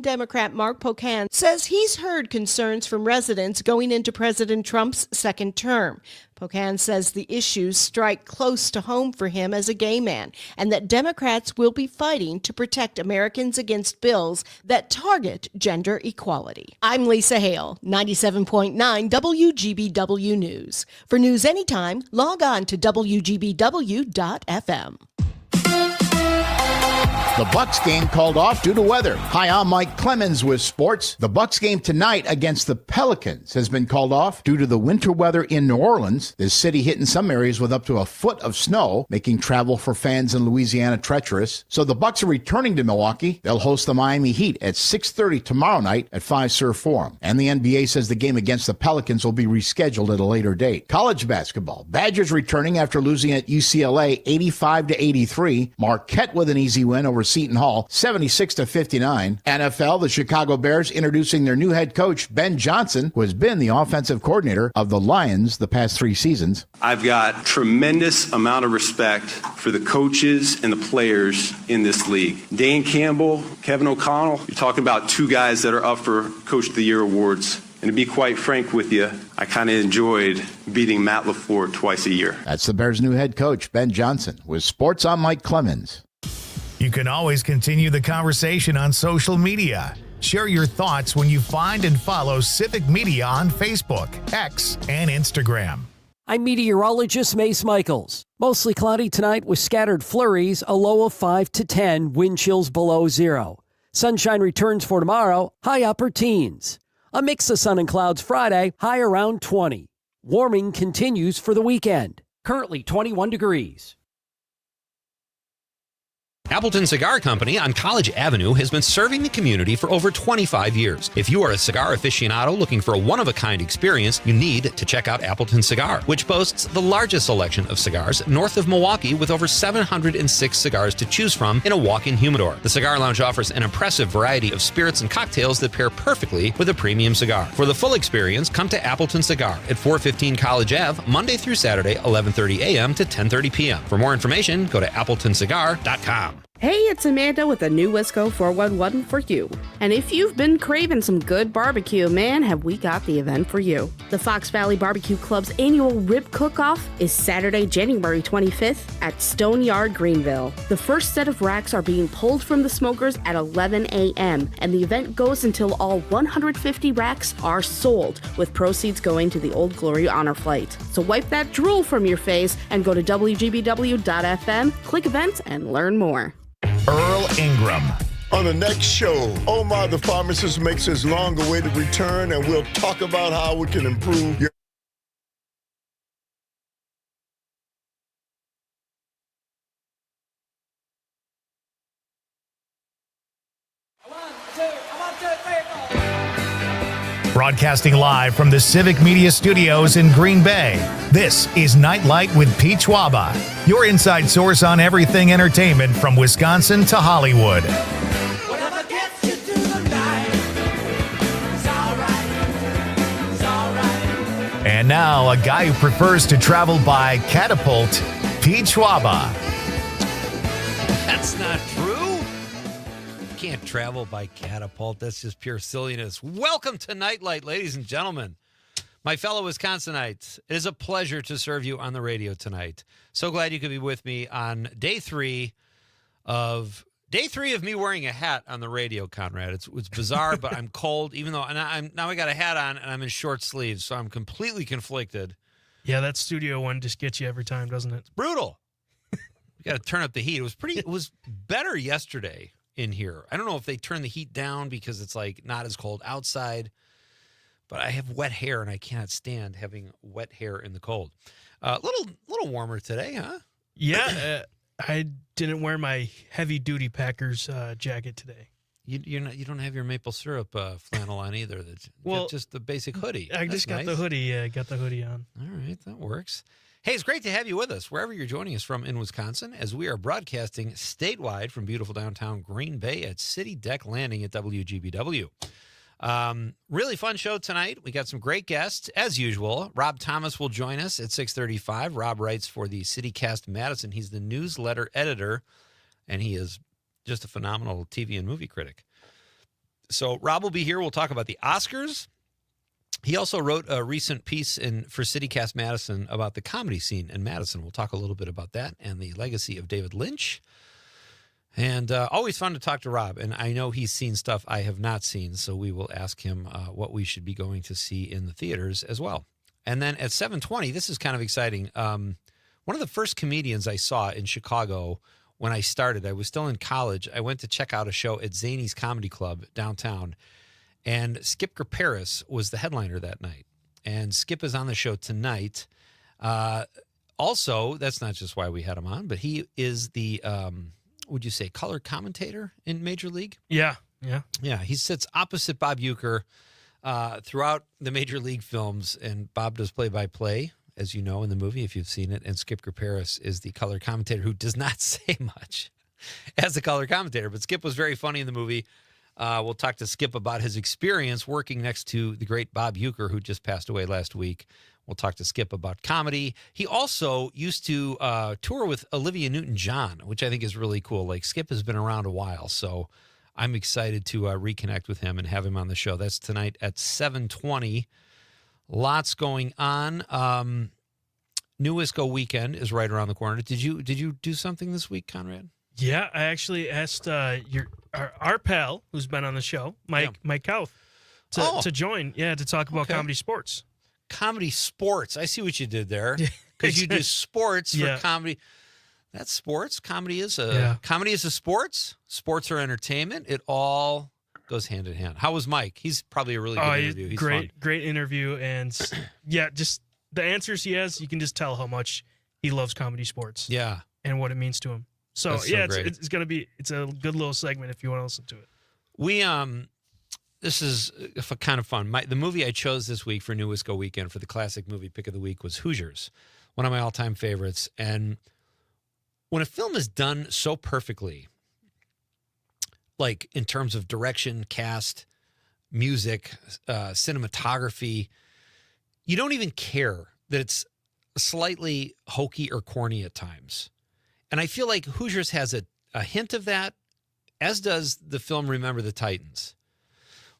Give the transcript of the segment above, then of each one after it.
Democrat Mark Pocan says he's heard concerns from residents going into President Trump's second term. Pocan says the issues strike close to home for him as a gay man, and that Democrats will be fighting to protect Americans against bills that target gender equality. I'm Lisa Hale, 97.9 WGBW News. For news anytime, log on to WGBW.FM. The Bucks game called off due to weather. Hi, I'm Mike Clemens with sports. The Bucks game tonight against the Pelicans has been called off due to the winter weather in New Orleans. The city hit in some areas with up to a foot of snow, making travel for fans in Louisiana treacherous. So the Bucks are returning to Milwaukee. They'll host the Miami Heat at 6:30 tomorrow night at Fiserv Forum. And the NBA says the game against the Pelicans will be rescheduled at a later date. College basketball. Badgers returning after losing at UCLA 85-83. Marquette with an easy win over Seton Hall, 76-59. NFL, the Chicago Bears introducing their new head coach, Ben Johnson, who has been the offensive coordinator of the Lions the past 3 seasons. I've got tremendous amount of respect for the coaches and the players in this league. Dan Campbell, Kevin O'Connell, you're talking about 2 guys that are up for Coach of the Year awards. And to be quite frank with you, I kind of enjoyed beating Matt LaFleur twice a year. That's the Bears' new head coach, Ben Johnson. With sports, I'm Mike Clemens. You can always continue the conversation on social media. Share your thoughts when you find and follow Civic Media on Facebook, X, and Instagram. I'm meteorologist Mace Michaels. Mostly cloudy tonight with scattered flurries, a low of 5 to 10, wind chills below 0. Sunshine returns for tomorrow, high upper teens. A mix of sun and clouds Friday, high around 20. Warming continues for the weekend. Currently 21 degrees. Appleton Cigar Company on College Avenue has been serving the community for over 25 years. If you are a cigar aficionado looking for a one-of-a-kind experience, you need to check out Appleton Cigar, which boasts the largest selection of cigars north of Milwaukee with over 706 cigars to choose from in a walk-in humidor. The Cigar Lounge offers an impressive variety of spirits and cocktails that pair perfectly with a premium cigar. For the full experience, come to Appleton Cigar at 415 College Ave, Monday through Saturday, 11:30 a.m. to 10:30 p.m. For more information, go to appletonscigar.com. Hey, it's Amanda with a new Wisco 411 for you. And if you've been craving some good barbecue, man, have we got the event for you. The Fox Valley Barbecue Club's annual Rib Cook-Off is Saturday, January 25th at Stone Yard, Greenville. The first set of racks are being pulled from the smokers at 11 a.m., and the event goes until all 150 racks are sold, with proceeds going to the Old Glory Honor Flight. So wipe that drool from your face and go to WGBW.FM, click events, and learn more. Earl Ingram. On the next show, Omar the pharmacist makes his long-awaited return, and we'll talk about how we can improve your... Broadcasting live from the Civic Media Studios in Green Bay, this is Nite Lite with Pete Schwaba, your inside source on everything entertainment from Wisconsin to Hollywood. Whatever gets you through the night, it's all right. And now, a guy who prefers to travel by catapult, Pete Schwaba. That's not true. Can't travel by catapult. That's just pure silliness. Welcome to Nite Lite, ladies and gentlemen. My fellow Wisconsinites, it is a pleasure to serve you on the radio tonight. So glad you could be with me on day three of me wearing a hat on the radio, Conrad. It's bizarre, but I'm cold, even though now I got a hat on and I'm in short sleeves, so I'm completely conflicted. Yeah, that studio one just gets you every time, doesn't it? It's brutal. You got to turn up the heat. It was better yesterday in here. I don't know if they turn the heat down because it's like not as cold outside, but I have wet hair and I cannot stand having wet hair in the cold. Little warmer today, huh? Yeah, I didn't wear my heavy duty Packers jacket today. You don't have your maple syrup flannel on either. Well, just the basic hoodie. I just got nice. The hoodie. Got the hoodie on. All right, that works. Hey, it's great to have you with us wherever you're joining us from in Wisconsin as we are broadcasting statewide from beautiful downtown Green Bay at City Deck Landing at WGBW. Really fun show tonight. We got some great guests as usual. Rob Thomas will join us at 6:35. Rob writes for the CityCast Madison. He's the newsletter editor, and he is just a phenomenal TV and movie critic. So Rob will be here. We'll talk about the Oscars. He also wrote a recent piece for CityCast Madison about the comedy scene in Madison. We'll talk a little bit about that and the legacy of David Lynch. And always fun to talk to Rob. And I know he's seen stuff I have not seen, so we will ask him what we should be going to see in the theaters as well. And then at 7:20, this is kind of exciting. One of the first comedians I saw in Chicago when I started, I was still in college. I went to check out a show at Zany's Comedy Club downtown, and Skip Paris was the headliner that night. And Skip is on the show tonight. Also, that's not just why we had him on, but he is the, would you say, color commentator in Major League? Yeah. Yeah, he sits opposite Bob Uecker throughout the Major League films, and Bob does play-by-play, as you know, in the movie, if you've seen it, and Skip Paris is the color commentator who does not say much as a color commentator, but Skip was very funny in the movie. We'll talk to Skip about his experience working next to the great Bob Uecker, who just passed away last week. We'll talk to Skip about comedy. He also used to tour with Olivia Newton-John, which I think is really cool. Like, Skip has been around a while, so I'm excited to reconnect with him and have him on the show. That's tonight at 7:20. Lots going on. New Wisco weekend is right around the corner. Did you do something this week, Conrad? Yeah, I actually asked our pal who's been on the show, Mike Kauth, to join. Yeah, to talk about comedy sports. Comedy sports. I see what you did there. Because you do sports for comedy. That's sports. Comedy is a sports. Sports are entertainment. It all goes hand in hand. How was Mike? He's probably a really good interview. He's great interview, and just the answers he has, you can just tell how much he loves comedy sports. Yeah, and what it means to him. So it's gonna be a good little segment if you want to listen to it. We this is kind of fun. The movie I chose this week for New Wisco weekend for the classic movie pick of the week was Hoosiers, one of my all-time favorites. And when a film is done so perfectly, like in terms of direction, cast, music, cinematography, you don't even care that it's slightly hokey or corny at times. And I feel like Hoosiers has a hint of that, as does the film Remember the Titans.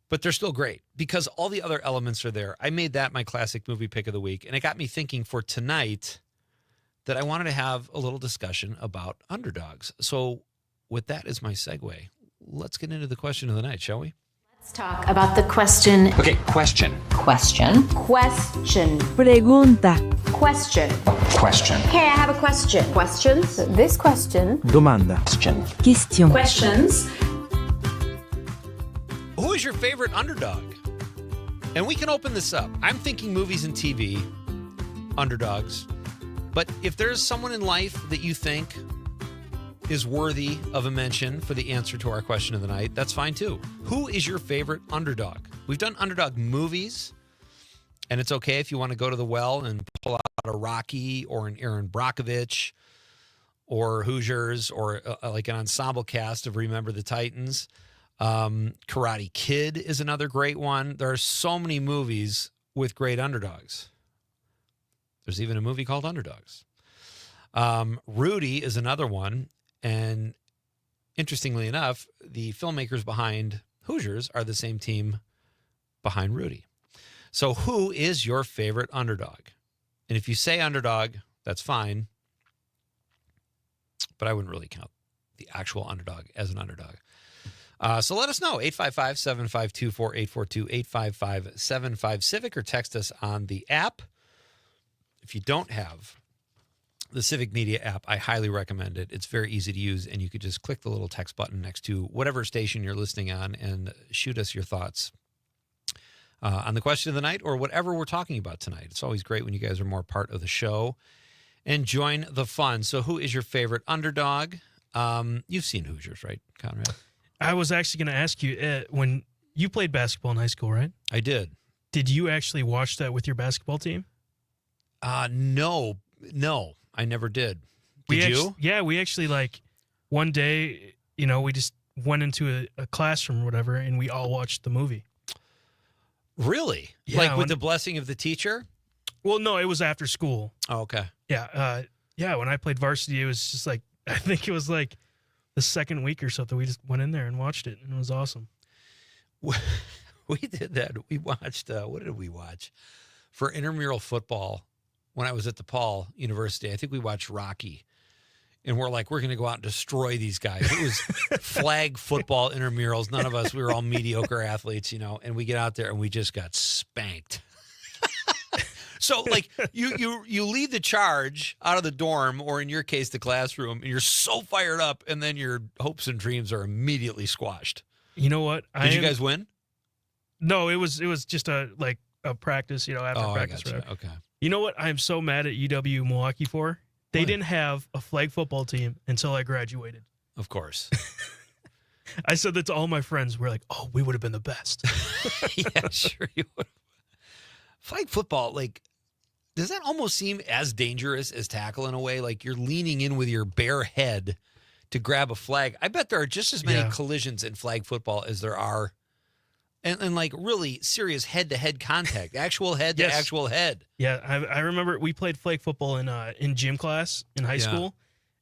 But they're still great because all the other elements are there. I made that my classic movie pick of the week, and it got me thinking for tonight that I wanted to have a little discussion about underdogs. So with that as my segue, let's get into the question of the night, shall we? Let's talk about the question. Okay, question. Question. Question. Pregunta. Question. Question. Hey, I have a question. Questions? This question. Domanda. Question. Question. Questions. Who is your favorite underdog? And we can open this up. I'm thinking movies and TV, underdogs. But if there's someone in life that you think is worthy of a mention for the answer to our question of the night, that's fine too. Who is your favorite underdog? We've done underdog movies, and it's okay if you want to go to the well and pull out a Rocky or an Aaron Brockovich or Hoosiers or like an ensemble cast of Remember the Titans. Karate Kid is another great one. There are so many movies with great underdogs. There's even a movie called Underdogs. Rudy is another one. And interestingly enough, the filmmakers behind Hoosiers are the same team behind Rudy. So who is your favorite underdog? And if you say underdog, that's fine. But I wouldn't really count the actual underdog as an underdog. So let us know, 855-752-4842, 855-75-CIVIC, or text us on the app. If you don't have the Civic Media app, I highly recommend it. It's very easy to use, and you could just click the little text button next to whatever station you're listening on and shoot us your thoughts on the question of the night or whatever we're talking about tonight. It's always great when you guys are more part of the show and join the fun. So who is your favorite underdog? You've seen Hoosiers, right, Conrad? I was actually going to ask you, when you played basketball in high school, right? I did. Did you actually watch that with your basketball team? No, I never did. Did you? We actually, like, one day, we just went into a classroom or whatever, and we all watched the movie. Really? Yeah, like with the blessing of the teacher? Well, no, it was after school. Oh, okay. Yeah. When I played varsity, it was just like, I think it was like the second week or something. We just went in there and watched it, and it was awesome. We did that. We watched, what did we watch? For intramural football, when I was at DePaul University, I think we watched Rocky. And we're like, we're going to go out and destroy these guys. It was flag football intramurals. None of us, we were all mediocre athletes, and we get out there and we just got spanked. So, like, you lead the charge out of the dorm, or in your case, the classroom, and you're so fired up, and then your hopes and dreams are immediately squashed. You know what? Did you guys win? No, it was just a practice, after practice. I gotcha. Okay. You know what I'm so mad at UW Milwaukee for? They didn't have a flag football team until I graduated. Of course. I said that to all my friends. We're like, oh, we would have been the best. Yeah, sure you would. Flag football, like, does that almost seem as dangerous as tackle in a way? Like you're leaning in with your bare head to grab a flag. I bet there are just as many collisions in flag football as there are and like really serious head-to-head contact, actual head to actual head. Yeah, I remember we played flag football in gym class in high school,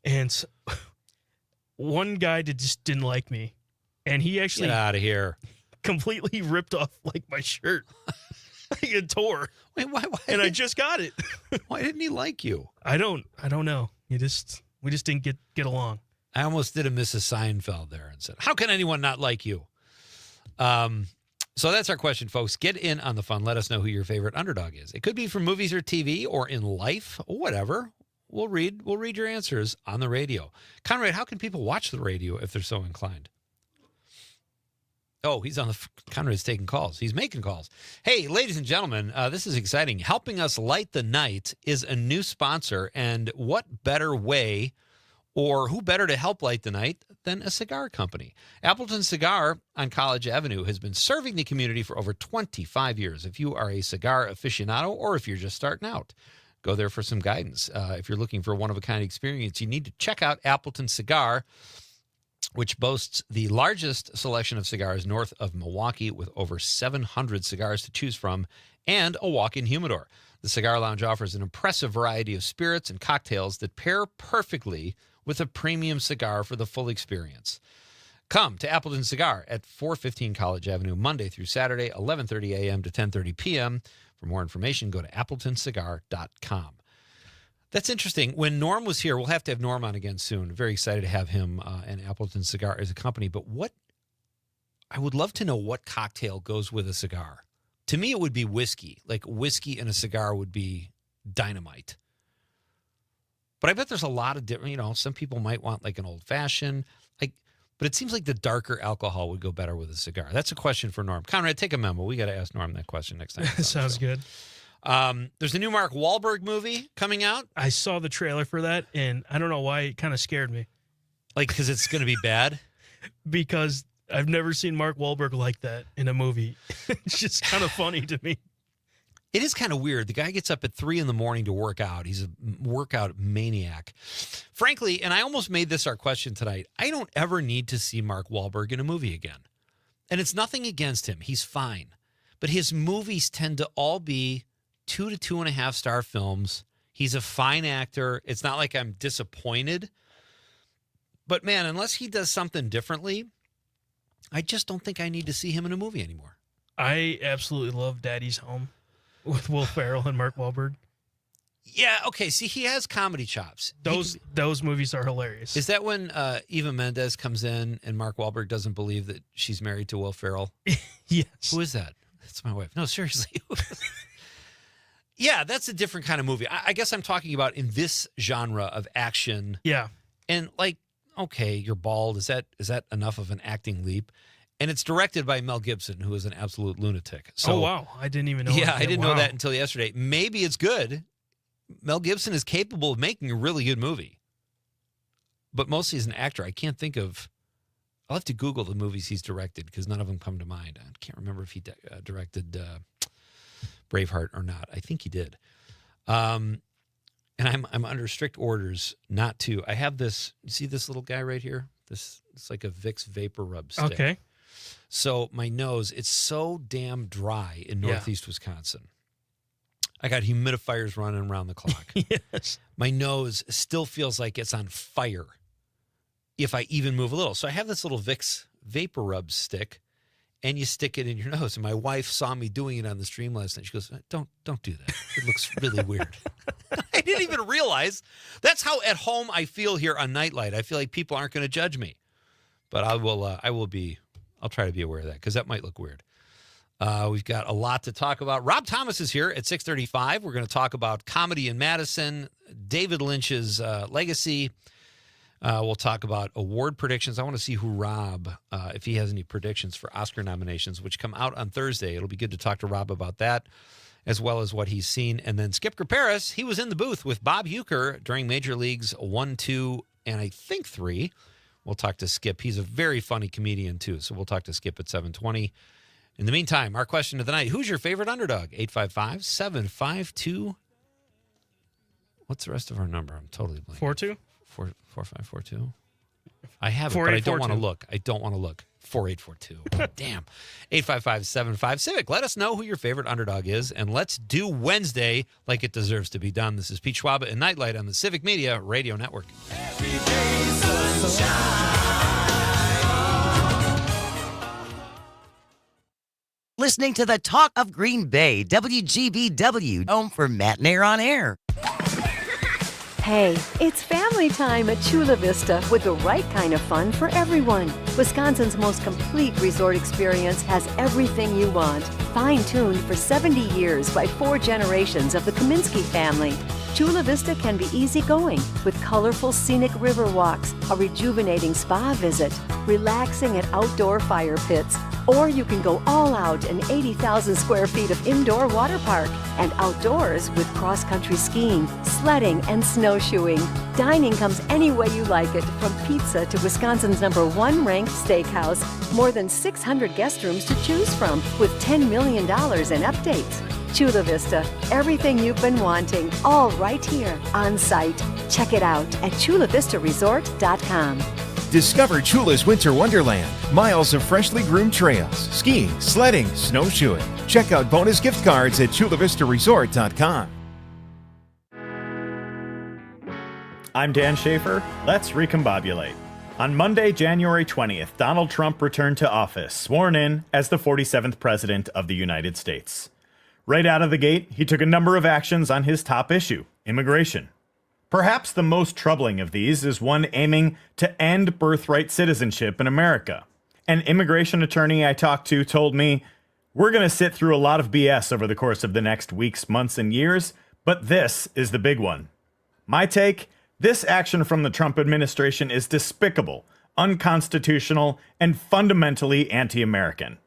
and one guy just didn't like me, and he actually get out of here completely ripped off like my shirt. It tore. Wait, why? And I just got it. Why didn't he like you? I don't know. We just didn't get along. I almost did a Mrs. Seinfeld there and said, "How can anyone not like you?" So that's our question, folks. Get in on the fun. Let us know who your favorite underdog is. It could be from movies or TV or in life or whatever. We'll read your answers on the radio. Conrad, how can people watch the radio if they're so inclined? Oh, he's on the Conrad's taking calls. He's making calls. Hey, ladies and gentlemen, this is exciting. Helping us light the night is a new sponsor, and what better way or who better to help light the night than a cigar company? Appleton Cigar on College Avenue has been serving the community for over 25 years. If you are a cigar aficionado or if you're just starting out, go there for some guidance. If you're looking for a one-of-a-kind experience, you need to check out Appleton Cigar, which boasts the largest selection of cigars north of Milwaukee with over 700 cigars to choose from and a walk-in humidor. The Cigar Lounge offers an impressive variety of spirits and cocktails that pair perfectly with a premium cigar for the full experience. Come to Appleton Cigar at 415 College Avenue, Monday through Saturday, 11:30 a.m. to 10:30 p.m. For more information, go to appletoncigar.com. That's interesting. When Norm was here, we'll have to have Norm on again soon. Very excited to have him and Appleton Cigar as a company. But I would love to know what cocktail goes with a cigar. To me, it would be whiskey. Like whiskey and a cigar would be dynamite. But I bet there's a lot of different, some people might want like an old fashioned, but it seems like the darker alcohol would go better with a cigar. That's a question for Norm. Conrad, take a memo. We got to ask Norm that question next time. Sounds good. There's a new Mark Wahlberg movie coming out. I saw the trailer for that, and I don't know why it kind of scared me. Like, because it's going to be bad? Because I've never seen Mark Wahlberg like that in a movie. It's just kind of funny to me. It is kind of weird. The guy gets up at 3 a.m. to work out. He's a workout maniac. Frankly, and I almost made this our question tonight, I don't ever need to see Mark Wahlberg in a movie again. And it's nothing against him. He's fine. But his movies tend to all be 2 to 2.5 star films. He's a fine actor. It's not like I'm disappointed. But man, unless he does something differently, I just don't think I need to see him in a movie anymore. I absolutely love Daddy's Home with Will Ferrell and Mark Wahlberg. Yeah, okay. See, he has comedy chops. Those movies are hilarious. Is that when Eva Mendes comes in and Mark Wahlberg doesn't believe that she's married to Will Ferrell? Yes. Who is that? That's my wife. No, seriously. Yeah, that's a different kind of movie. I guess I'm talking about in this genre of action. Yeah. And like, okay, you're bald. Is that enough of an acting leap? And it's directed by Mel Gibson, who is an absolute lunatic. So, oh, wow. I didn't even know Yeah, that. I didn't know that until yesterday. Maybe it's good. Mel Gibson is capable of making a really good movie. But mostly as an actor, I can't think of... I'll have to Google the movies he's directed because none of them come to mind. I can't remember if he directed Braveheart or not. I think he did. And I'm under strict orders not to. I have this... You see this little guy right here? It's like a Vicks Vapor Rub stick. Okay. So my nose, it's so damn dry in northeast Wisconsin. I got humidifiers running around the clock. Yes. My nose still feels like it's on fire if I even move a little. So I have this little Vicks Vapor Rub stick, and you stick it in your nose. And my wife saw me doing it on the stream last night. She goes, don't do that. It looks really weird. I didn't even realize. That's how at home I feel here on Nite Lite. I feel like people aren't going to judge me. But I'll try to be aware of that because that might look weird. We've got a lot to talk about. Rob Thomas is here at 6:35. We're going to talk about comedy in Madison, David Lynch's legacy. We'll talk about award predictions. I want to see who Rob, if he has any predictions for Oscar nominations, which come out on Thursday. It'll be good to talk to Rob about that, as well as what he's seen. And then Skip Graperis, he was in the booth with Bob Uecker during Major Leagues 1, 2, and I think 3. We'll talk to Skip. He's a very funny comedian, too. So we'll talk to Skip at 7:20. In the meantime, our question of the night, who's your favorite underdog? 855-752. What's the rest of our number? I'm totally blanking. 42? 4542. I have it, but I don't want to look. 4842. Damn. 855-75-CIVIC. Let us know who your favorite underdog is, and let's do Wednesday like it deserves to be done. This is Pete Schwaba and Nite Lite on the Civic Media Radio Network. Every day sunshine. Listening to the Talk of Green Bay, WGBW, home for Matinee on Air. Hey, it's family time at Chula Vista with the right kind of fun for everyone. Wisconsin's most complete resort experience has everything you want. Fine-tuned for 70 years by 4 generations of the Kaminsky family. Chula Vista can be easygoing with colorful scenic river walks, a rejuvenating spa visit, relaxing at outdoor fire pits, or you can go all out in 80,000 square feet of indoor water park and outdoors with cross-country skiing, sledding, and snowshoeing. Dining comes any way you like it, from pizza to Wisconsin's #1 ranked steakhouse. More than 600 guest rooms to choose from with $10 million in updates. Chula Vista, everything you've been wanting, all right here on site. Check it out at chulavistaresort.com. Discover Chula's Winter Wonderland. Miles of freshly groomed trails, skiing, sledding, snowshoeing. Check out bonus gift cards at chulavistaresort.com. I'm Dan Schaefer. Let's recombobulate. On Monday, January 20th, Donald Trump returned to office, sworn in as the 47th President of the United States. Right out of the gate, he took a number of actions on his top issue, immigration. Perhaps the most troubling of these is one aiming to end birthright citizenship in America. An immigration attorney I talked to told me, "We're going to sit through a lot of BS over the course of the next weeks, months, and years, but this is the big one." My take? This action from the Trump administration is despicable, unconstitutional, and fundamentally anti-American.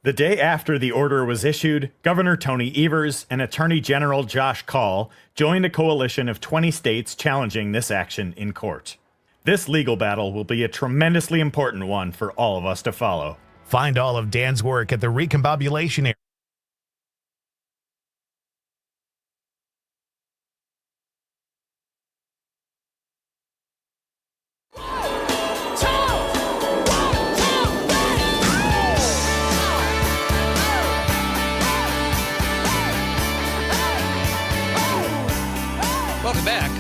The day after the order was issued, Governor Tony Evers and Attorney General Josh Kaul joined a coalition of 20 states challenging this action in court. This legal battle will be a tremendously important one for all of us to follow. Find all of Dan's work at the Recombobulation area. Welcome back.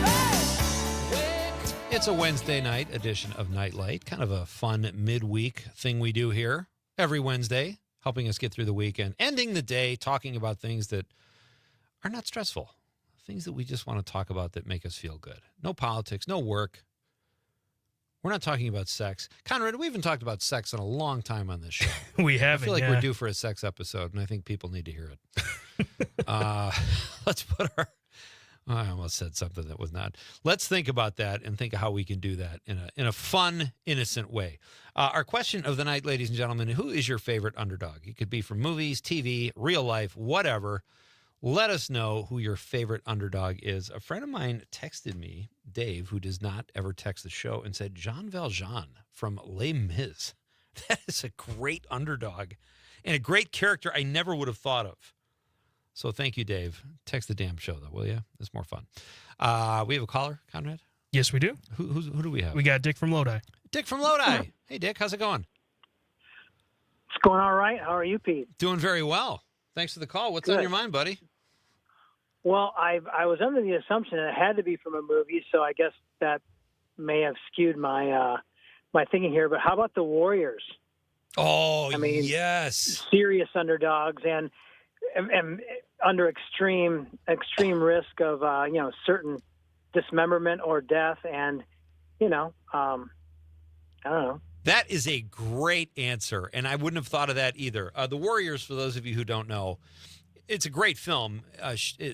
It's a Wednesday night edition of Nite Lite, kind of a fun midweek thing we do here every Wednesday, helping us get through the weekend, ending the day talking about things that are not stressful, things that we just want to talk about that make us feel good. No politics, no work. We're not talking about sex. Conrad, we haven't talked about sex in a long time on this show. We haven't. I feel like we're due for a sex episode, and I think people need to hear it. Let's put our... I almost said something that was not. Let's think about that and think of how we can do that in a fun, innocent way. Our question of the night, ladies and gentlemen, who is your favorite underdog? It could be from movies, TV, real life, whatever. Let us know who your favorite underdog is. A friend of mine texted me, Dave, who does not ever text the show, and said, Jean Valjean from Les Mis. That is a great underdog and a great character I never would have thought of. So thank you, Dave. Text the damn show, though, will you? It's more fun. We have a caller, Conrad? Yes, we do. Who do we have? We got Dick from Lodi. Dick from Lodi. Hey, Dick, how's it going? It's going all right. How are you, Pete? Doing very well. Thanks for the call. What's Good. on your mind, buddy? Well, I was under the assumption that it had to be from a movie, so I guess that may have skewed my my thinking here. But how about the Warriors? Oh, I mean, yes. serious underdogs and under extreme risk of certain dismemberment or death, and I don't know. That is a great answer, and I wouldn't have thought of that either. The Warriors, for those of you who don't know, it's a great film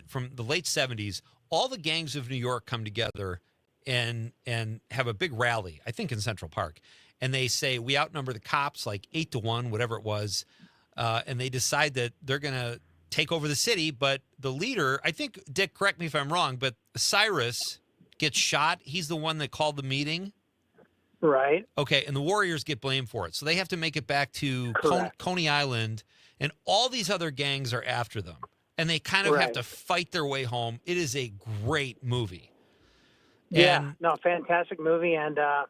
from the late 70s. All the gangs of New York come together and have a big rally, I think in Central Park. And they say, we outnumber the cops like 8-1, whatever it was. And they decide that they're going to take over the city. But the leader, I think, Dick, correct me if I'm wrong, but Cyrus gets shot. He's the one that called the meeting. Right. Okay, and the Warriors get blamed for it. So they have to make it back to Coney Island, and all these other gangs are after them. And they kind of have to fight their way home. It is a great movie. Yeah, fantastic movie, and I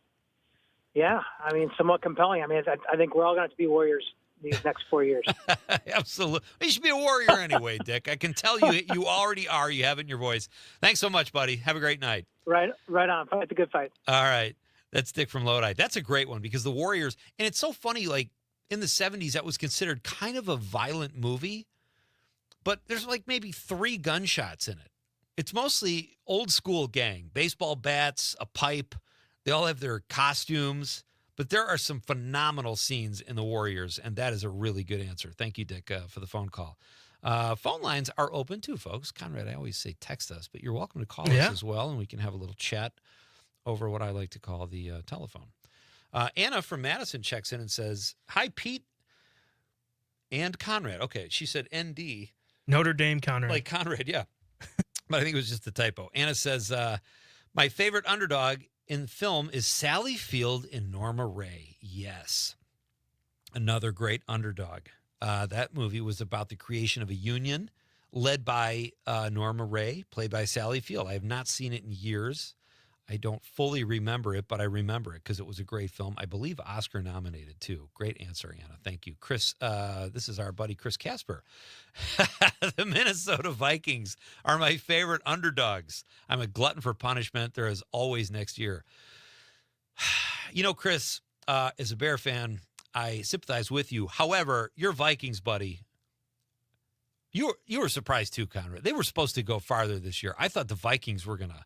mean, somewhat compelling. I mean, I think we're all going to have to be warriors these next 4 years. Absolutely. You should be a warrior anyway, Dick. I can tell you already are. You have it in your voice. Thanks so much, buddy. Have a great night. Right on. Fight the good fight. All right. That's Dick from Lodi. That's a great one because the Warriors, and it's so funny, like in the 70s, that was considered kind of a violent movie, but there's like maybe 3 gunshots in it. It's mostly old school gang, baseball bats, a pipe. They all have their costumes, but there are some phenomenal scenes in the Warriors, and that is a really good answer. Thank you, Dick, for the phone call. Phone lines are open too, folks. Conrad, I always say text us, but you're welcome to call us as well, and we can have a little chat over what I like to call the telephone. Anna from Madison checks in and says, hi, Pete and Conrad. Okay, she said ND. Notre Dame Conrad. Like Conrad, yeah. But I think it was just a typo. Anna says, my favorite underdog in film is Sally Field in Norma Ray. Yes. Another great underdog. That movie was about the creation of a union led by Norma Ray, played by Sally Field. I have not seen it in years. I don't fully remember it, but I remember it because it was a great film. I believe Oscar nominated too. Great answer, Anna. Thank you. Chris, this is our buddy Chris Casper. The Minnesota Vikings are my favorite underdogs. I'm a glutton for punishment. There is always next year. You know, Chris, as a Bear fan, I sympathize with you. However, your Vikings, buddy, you were surprised too, Conrad. They were supposed to go farther this year. I thought the Vikings were going to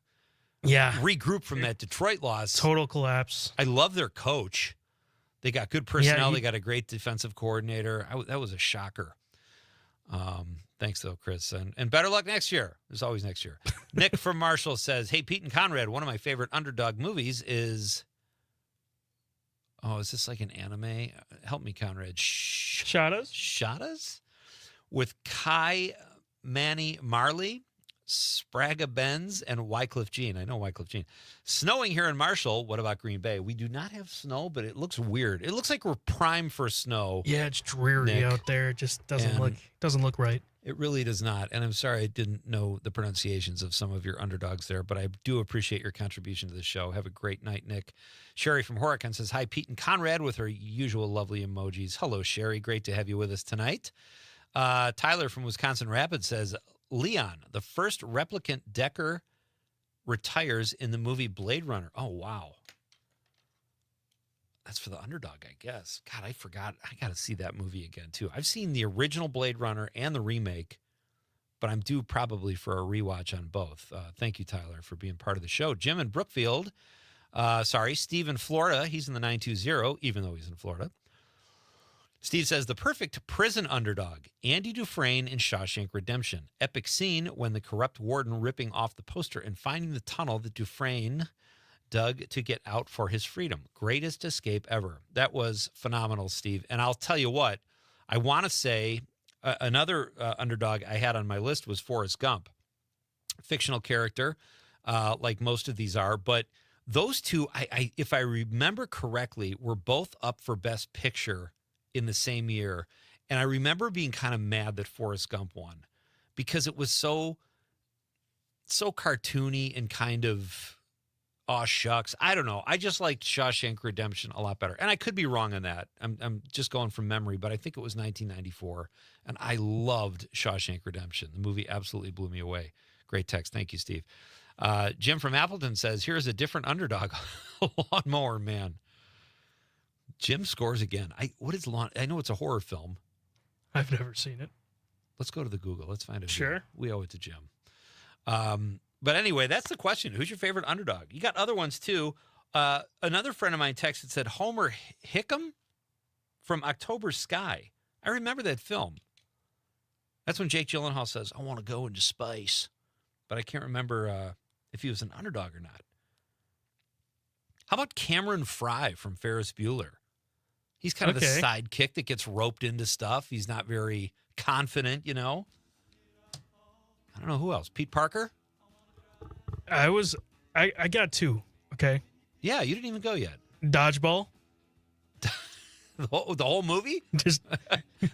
regroup from that Detroit loss. Total collapse. I love their coach. They got good personnel. They got a great defensive coordinator. That was a shocker. Thanks, though, Chris. And better luck next year. There's always next year. Nick from Marshall says, hey, Pete and Conrad, one of my favorite underdog movies is... Oh, is this like an anime? Help me, Conrad. Shadas? Shadas? With Kai Manny Marley, Sprague Benz, and Wycliffe Jean. I know Wycliffe Jean. Snowing here in Marshall. What about Green Bay? We do not have snow, but it looks weird. It looks like we're primed for snow. Yeah, it's dreary out there. It just doesn't look right. It really does not. And I'm sorry I didn't know the pronunciations of some of your underdogs there, but I do appreciate your contribution to the show. Have a great night, Nick. Sherry from Horicon says, hi, Pete and Conrad, with her usual lovely emojis. Hello, Sherry. Great to have you with us tonight. Tyler from Wisconsin Rapids says, Leon, the first replicant Decker, retires in the movie Blade Runner. Oh, wow. That's for the underdog, I guess. God, I forgot. I got to see that movie again, too. I've seen the original Blade Runner and the remake, but I'm due probably for a rewatch on both. Thank you, Tyler, for being part of the show. Jim in Brookfield. Steve in Florida. He's in the 920, even though he's in Florida. Steve says, the perfect prison underdog, Andy Dufresne in Shawshank Redemption. Epic scene when the corrupt warden ripping off the poster and finding the tunnel that Dufresne dug to get out for his freedom. Greatest escape ever. That was phenomenal, Steve. And I'll tell you what, I want to say another underdog I had on my list was Forrest Gump. Fictional character, like most of these are, but those two, I if I remember correctly, were both up for Best Picture in the same year. And I remember being kind of mad that Forrest Gump won because it was so cartoony and kind of, oh, shucks. I don't know. I just liked Shawshank Redemption a lot better. And I could be wrong on that. I'm just going from memory, but I think it was 1994. And I loved Shawshank Redemption. The movie absolutely blew me away. Great text. Thank you, Steve. Jim from Appleton says, here's a different underdog. Lawnmower Man. Jim scores again. What is Lawn? I know it's a horror film. I've never seen it. Let's go to the Google. Let's find it. Sure. We owe it to Jim. But anyway, that's the question. Who's your favorite underdog? You got other ones, too. Another friend of mine texted, said Homer Hickam from October Sky. I remember that film. That's when Jake Gyllenhaal says, I want to go into space. But I can't remember if he was an underdog or not. How about Cameron Fry from Ferris Bueller? He's kind of the sidekick that gets roped into stuff. He's not very confident, I don't know who else. Pete Parker? I got two, okay? Yeah, you didn't even go yet. Dodgeball. The whole movie? Just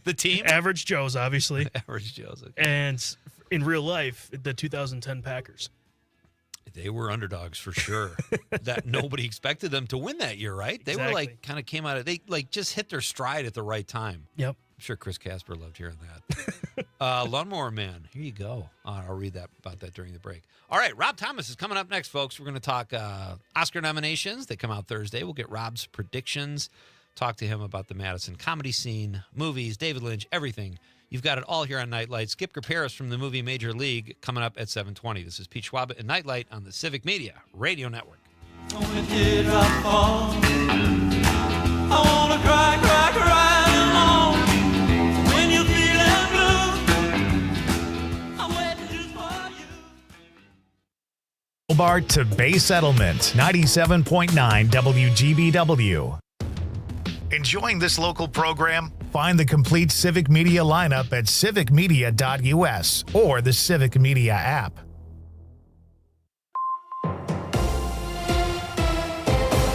the team? Average Joe's, obviously. Average Joe's. Okay. And in real life, the 2010 Packers. They were underdogs for sure. That nobody expected them to win that year, right? They were kind of came out of, they just hit their stride at the right time. Yep. I'm sure Chris Casper loved hearing that. Lawnmower Man, here you go. I'll read about that during the break. All right, Rob Thomas is coming up next, folks. We're going to talk Oscar nominations. They come out Thursday. We'll get Rob's predictions, talk to him about the Madison comedy scene, movies, David Lynch, everything. You've got it all here on Nite Lite. Skip Paris from the movie Major League coming up at 7:20. This is Pete Schwaba and Nite Lite on the Civic Media Radio Network. When did I fall? I wanna cry, cry, cry alone. When you're feeling blue, I'm waiting just for you. Boulevard to Bay Settlement, 97.9 WGBW. Enjoying this local program? Find the complete Civic Media lineup at civicmedia.us or the Civic Media app.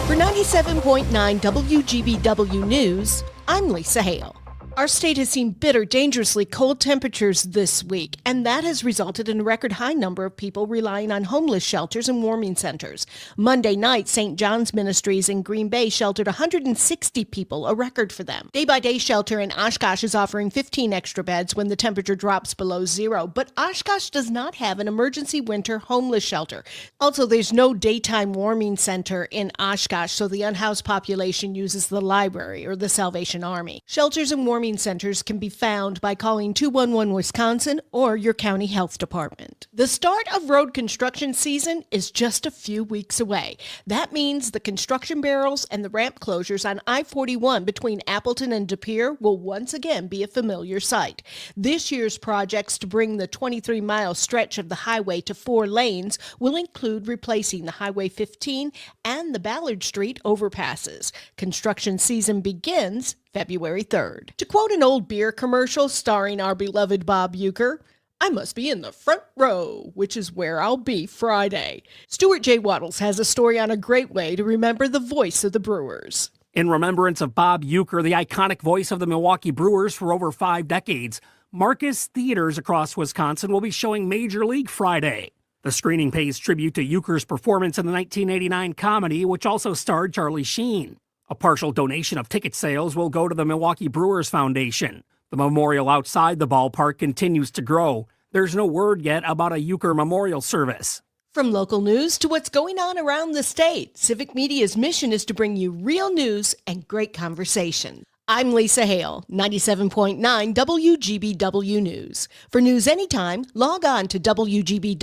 For 97.9 WGBW News, I'm Lisa Hale. Our state has seen bitter, dangerously cold temperatures this week, and that has resulted in a record high number of people relying on homeless shelters and warming centers. Monday night, St. John's Ministries in Green Bay sheltered 160 people, a record for them. Day-by-Day Shelter in Oshkosh is offering 15 extra beds when the temperature drops below zero, but Oshkosh does not have an emergency winter homeless shelter. Also, there's no daytime warming center in Oshkosh, so the unhoused population uses the library or the Salvation Army. Shelters and warming centers can be found by calling 211 Wisconsin or your county health department. The start of road construction season is just a few weeks away. That means the construction barrels and the ramp closures on I-41 between Appleton and De Pere will once again be a familiar sight. This year's projects to bring the 23-mile stretch of the highway to 4 lanes will include replacing the Highway 15 and the Ballard Street overpasses. Construction season begins February 3rd. To quote an old beer commercial starring our beloved Bob Uecker, I must be in the front row, which is where I'll be Friday. Stuart J. Waddles has a story on a great way to remember the voice of the Brewers. In remembrance of Bob Uecker, the iconic voice of the Milwaukee Brewers for over 5 decades, Marcus Theaters across Wisconsin will be showing Major League Friday. The screening pays tribute to Uecker's performance in the 1989 comedy, which also starred Charlie Sheen. A partial donation of ticket sales will go to the Milwaukee Brewers Foundation. The memorial outside the ballpark continues to grow. There's no word yet about a Uecker memorial service. From local news to what's going on around the state, Civic Media's mission is to bring you real news and great conversation. I'm Lisa Hale, 97.9 WGBW News. For news anytime, log on to WGBW.FM.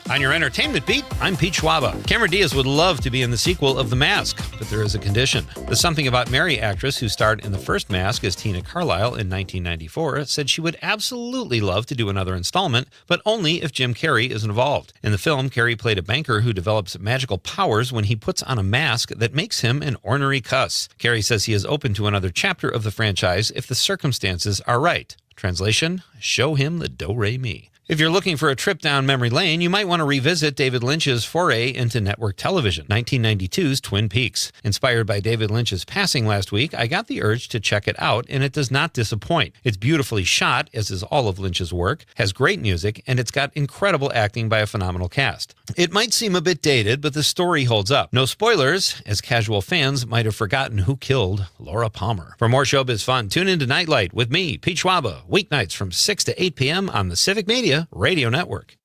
On your entertainment beat, I'm Pete Schwaba. Cameron Diaz would love to be in the sequel of The Mask, but there is a condition. The Something About Mary actress who starred in the first Mask as Tina Carlisle in 1994 said she would absolutely love to do another installment, but only if Jim Carrey is involved. In the film, Carrey played a banker who develops magical powers when he puts on a mask that makes him an ornery cuss. Carrey says he is open to another chapter of the franchise if the circumstances are right. Translation, show him the do-re-mi. If you're looking for a trip down memory lane, you might want to revisit David Lynch's foray into network television, 1992's Twin Peaks. Inspired by David Lynch's passing last week, I got the urge to check it out, and it does not disappoint. It's beautifully shot, as is all of Lynch's work, has great music, and it's got incredible acting by a phenomenal cast. It might seem a bit dated, but the story holds up. No spoilers, as casual fans might have forgotten who killed Laura Palmer. For more showbiz fun, tune in to Nite Lite with me, Pete Schwaba, weeknights from 6 to 8 p.m. on the Civic Media Radio Network.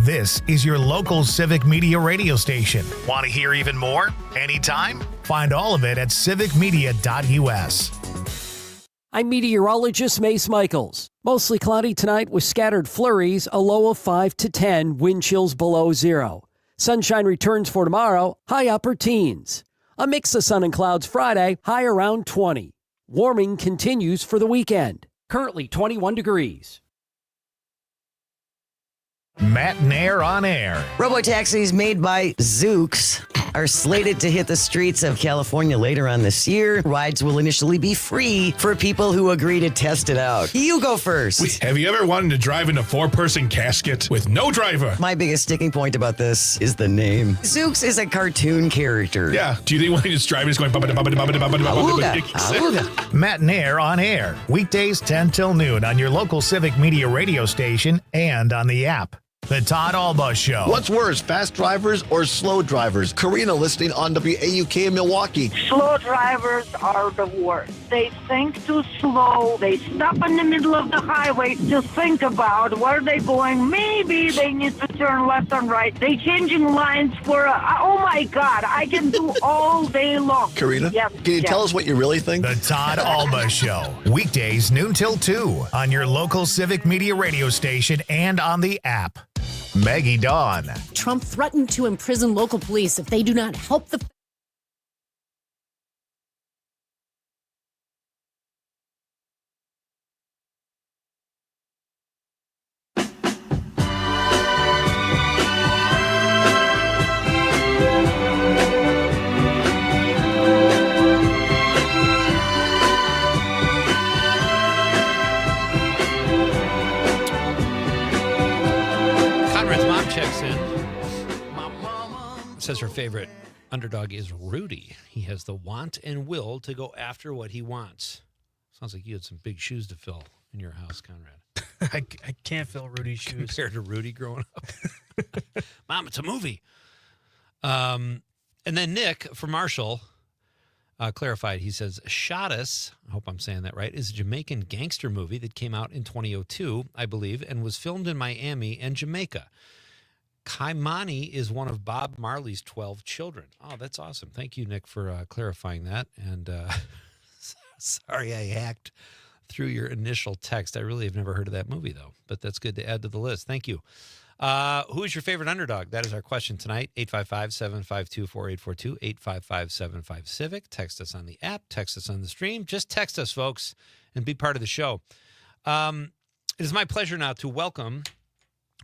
This is your local civic media radio station. Want to hear even more? Anytime? Find all of it at civicmedia.us. I'm meteorologist Mace Michaels. Mostly cloudy tonight with scattered flurries, a low of 5 to 10, wind chills below 0. Sunshine returns for tomorrow, high upper teens. A mix of sun and clouds Friday, high around 20. Warming continues for the weekend. Currently 21 degrees. Matt Nair on air. Robotaxis made by Zooks are slated to hit the streets of California later on this year. Rides will initially be free for people who agree to test it out. You go first. Have you ever wanted to drive in a 4-person casket with no driver? My biggest sticking point about this is the name. Zooks is a cartoon character. Yeah. Do you think when he's driving, he's going... Matt Nair on air. Weekdays 10 till noon on your local civic media radio station and on the app. The Todd Alba Show. What's worse, fast drivers or slow drivers? Karina listening on WAUK in Milwaukee. Slow drivers are the worst. They think too slow. They stop in the middle of the highway to think about where they're going. Maybe they need to turn left and right. They changing lines for oh my God, I can do all day long. Karina, yep, can you tell us what you really think? The Todd Alba Show. Weekdays noon till 2 on your local civic media radio station and on the app. Maggie Dawn. Trump threatened to imprison local police if they do not help the... Checks in. Says her favorite underdog is Rudy. He has the want and will to go after what he wants. Sounds like you had some big shoes to fill in your house, Conrad. I can't fill Rudy's shoes. Compared to Rudy growing up. Mom, it's a movie. And then Nick from Marshall clarified. He says, Shottus, I hope I'm saying that right, is a Jamaican gangster movie that came out in 2002, I believe, and was filmed in Miami and Jamaica. Kaimani is one of Bob Marley's 12 children. Oh, that's awesome. Thank you, Nick, for clarifying that. And sorry I hacked through your initial text. I really have never heard of that movie, though. But that's good to add to the list. Thank you. Who is your favorite underdog? That is our question tonight. 855-752-4842, 855-75-CIVIC. Text us on the app. Text us on the stream. Just text us, folks, and be part of the show. It is my pleasure now to welcome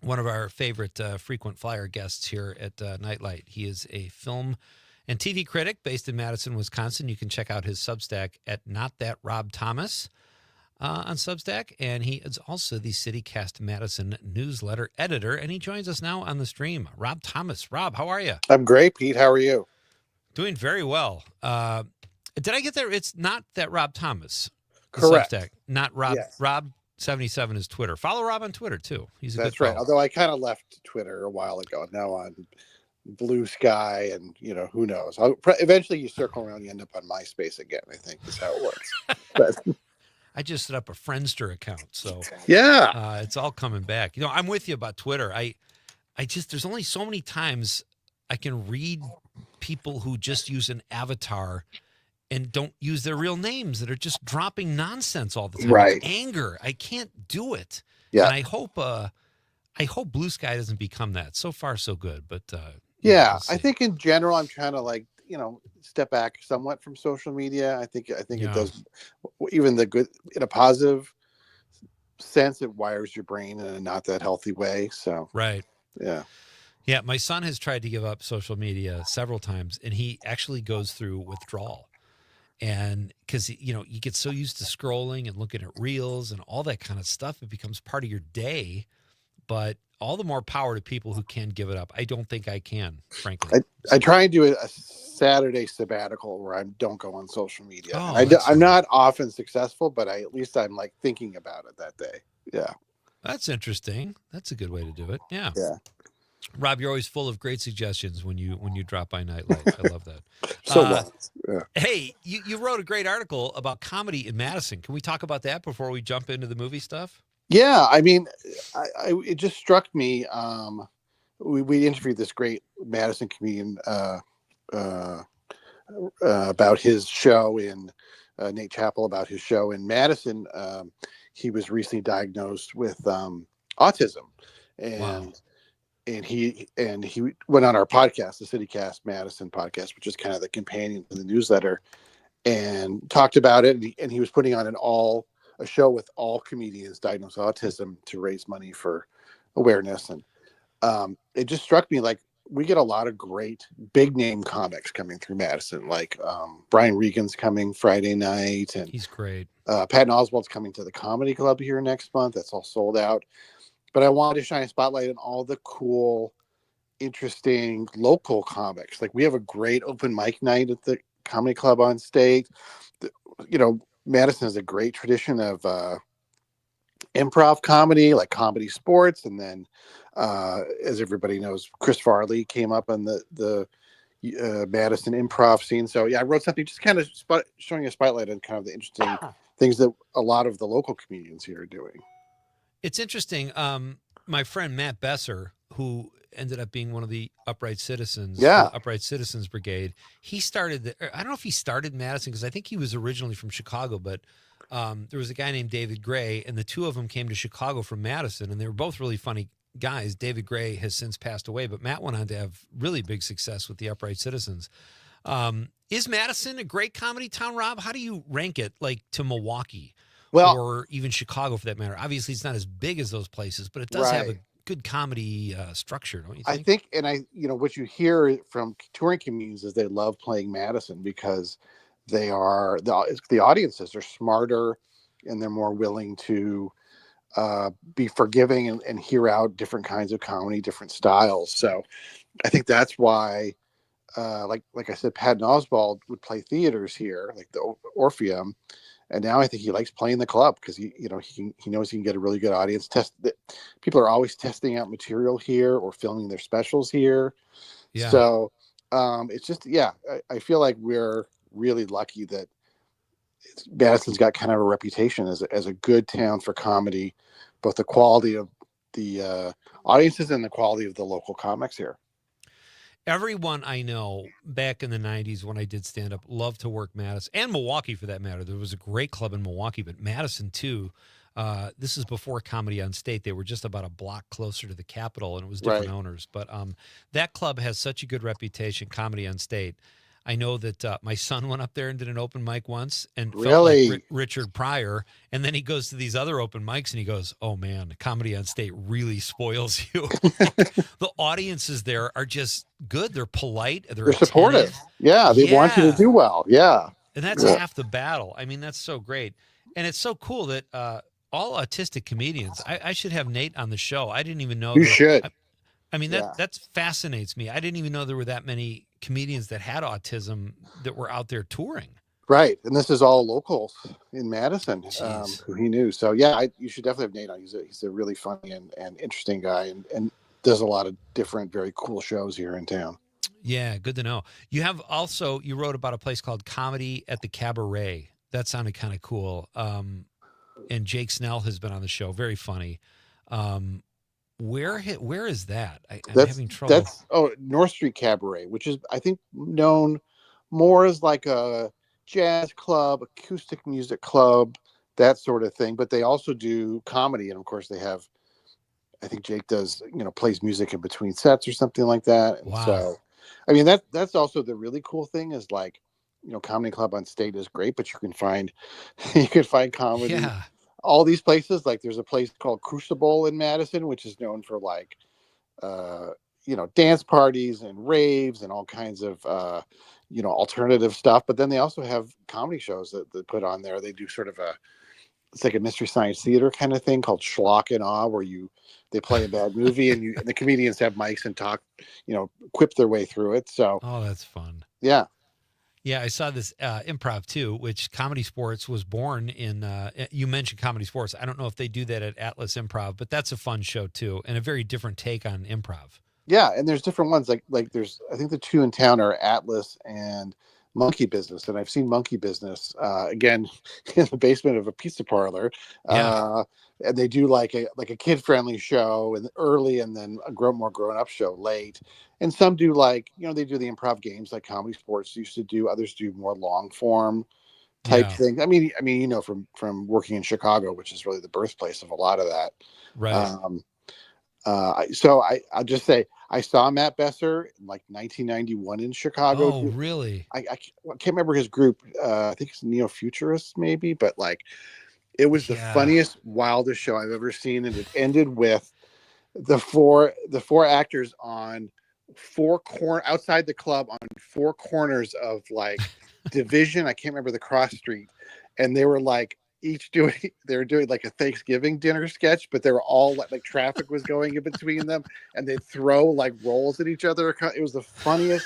one of our favorite frequent flyer guests here at Nite Lite. He is a film and TV critic based in Madison, Wisconsin. You can check out his Substack at Not That Rob Thomas on Substack. And he is also the CityCast Madison newsletter editor. And he joins us now on the stream. Rob Thomas. Rob, how are you? I'm great, Pete. How are you? Doing very well. Did I get there? It's Not That Rob Thomas. Correct. Substack, not Rob. Yes. Rob 77 is Twitter. Follow Rob on Twitter, too. He's a That's good right. follow. Although I kind of left Twitter a while ago. Now on Blue Sky and, who knows. Eventually you circle around, you end up on MySpace again, I think is how it works. But I just set up a Friendster account, so yeah, it's all coming back. I'm with you about Twitter. I just, there's only so many times I can read people who just use an avatar and don't use their real names that are just dropping nonsense all the time. Right. Anger. I can't do it. Yeah. And I hope Blue Sky doesn't become that. So far, so good. But yeah, we'll see. I think in general, I'm trying to step back somewhat from social media. I think it does even the good in a positive sense. It wires your brain in a not that healthy way. So right. Yeah. Yeah. My son has tried to give up social media several times, and he actually goes through withdrawal. And because, you get so used to scrolling and looking at reels and all that kind of stuff, it becomes part of your day. But all the more power to people who can give it up. I don't think I can, frankly. I try and do a Saturday sabbatical where I don't go on social media. Oh, I'm not often successful, but at least I'm thinking about it that day. Yeah. That's interesting. That's a good way to do it. Yeah. Yeah. Rob, you're always full of great suggestions when you drop by Nite Lite. I love that. Yeah. Hey, you wrote a great article about comedy in Madison. Can we talk about that before we jump into the movie stuff? Yeah, I mean, it just struck me. we interviewed this great Madison comedian about his show in Nate Chappell about his show in Madison. He was recently diagnosed with autism, and he went on our podcast, the CityCast Madison podcast, which is kind of the companion to the newsletter, and talked about it. And he was putting on a show with all comedians diagnosed with autism to raise money for awareness. And it just struck me like we get a lot of great big name comics coming through Madison, like Brian Regan's coming Friday night, and he's great. Patton Oswalt's coming to the Comedy Club here next month. That's all sold out. But I wanted to shine a spotlight on all the cool, interesting local comics. Like we have a great open mic night at the Comedy Club on State. Madison has a great tradition of improv comedy, like Comedy Sports, and then as everybody knows, Chris Farley came up on the Madison improv scene. So yeah, I wrote something just kind of showing a spotlight on kind of the interesting things that a lot of the local comedians here are doing. It's interesting. My friend Matt Besser, who ended up being one of the Upright Citizens, Upright Citizens Brigade, he started. I don't know if he started Madison because I think he was originally from Chicago, but there was a guy named David Gray, and the two of them came to Chicago from Madison, and they were both really funny guys. David Gray has since passed away, but Matt went on to have really big success with the Upright Citizens. Is Madison a great comedy town, Rob? How do you rank it, like to Milwaukee? Or even Chicago, for that matter? Obviously, it's not as big as those places, but it does have a good comedy structure, don't you think? I think, and what you hear from touring comedians is they love playing Madison because they are the audiences are smarter and they're more willing to be forgiving and hear out different kinds of comedy, different styles. So I think that's why, like I said, Patton Oswalt would play theaters here, like the Orpheum. And now I think he likes playing the club because he knows he can get a really good audience. People are always testing out material here or filming their specials here. Yeah. So it's just I feel like we're really lucky that Madison's got kind of a reputation as a good town for comedy, both the quality of the audiences and the quality of the local comics here. Everyone I know back in the 90s when I did stand-up loved to work Madison, and Milwaukee for that matter. There was a great club in Milwaukee, but Madison too. This is before Comedy on State. They were just about a block closer to the Capitol, and it was different owners. But that club has such a good reputation, Comedy on State. I know that my son went up there and did an open mic once and felt like Richard Pryor. And then he goes to these other open mics and he goes, oh, man, Comedy on State really spoils you. The audiences there are just good. They're polite. They're supportive. Yeah, they want you to do well. Yeah. And that's half the battle. I mean, that's so great. And it's so cool that all autistic comedians, I should have Nate on the show. I didn't even know. You should. I mean, that fascinates me. I didn't even know there were that many comedians that had autism that were out there touring. Right. And this is all locals in Madison who he knew. So, you should definitely have Nate on. He's a really funny and interesting guy and does a lot of different, very cool shows here in town. Yeah, good to know. You wrote about a place called Comedy at the Cabaret. That sounded kind of cool. And Jake Snell has been on the show. Very funny. Where is that? I'm having trouble. That's North Street Cabaret, which is I think known more as like a jazz club, acoustic music club, that sort of thing. But they also do comedy, and of course they have. I think Jake does plays music in between sets or something like that. And so, I mean that's also the really cool thing is like Comedy Club on State is great, but you can find comedy. Yeah. All these places, like there's a place called Crucible in Madison, which is known for like, dance parties and raves and all kinds of, alternative stuff. But then they also have comedy shows that they put on there. They do sort of it's like a Mystery Science Theater kind of thing called Schlock and Awe, where they play a bad movie and the comedians have mics and talk, quip their way through it. So, that's fun. Yeah. Yeah, I saw this improv too, which Comedy Sports was born in. You mentioned Comedy Sports. I don't know if they do that at Atlas Improv, but that's a fun show too, and a very different take on improv. Yeah, and there's different ones. Like there's, I think the two in town are Atlas and Monkey Business, and I've seen Monkey Business again in the basement of a pizza parlor. And they do like a kid friendly show and early, and then a more grown up show late. And some do like, they do the improv games like Comedy Sports used to do. Others do more long form type things. I mean, from working in Chicago, which is really the birthplace of a lot of that. Right. So I'll just say I saw Matt Besser in like 1991 in Chicago. Oh, really? I can't remember his group. I think it's Neo Futurists maybe, but like it was the funniest, wildest show I've ever seen, and it ended with the four actors on outside the club on four corners of like Division. I can't remember the cross street, and they were like they were doing like a Thanksgiving dinner sketch, but they were all like traffic was going in between them, and they'd throw like rolls at each other. It was the funniest.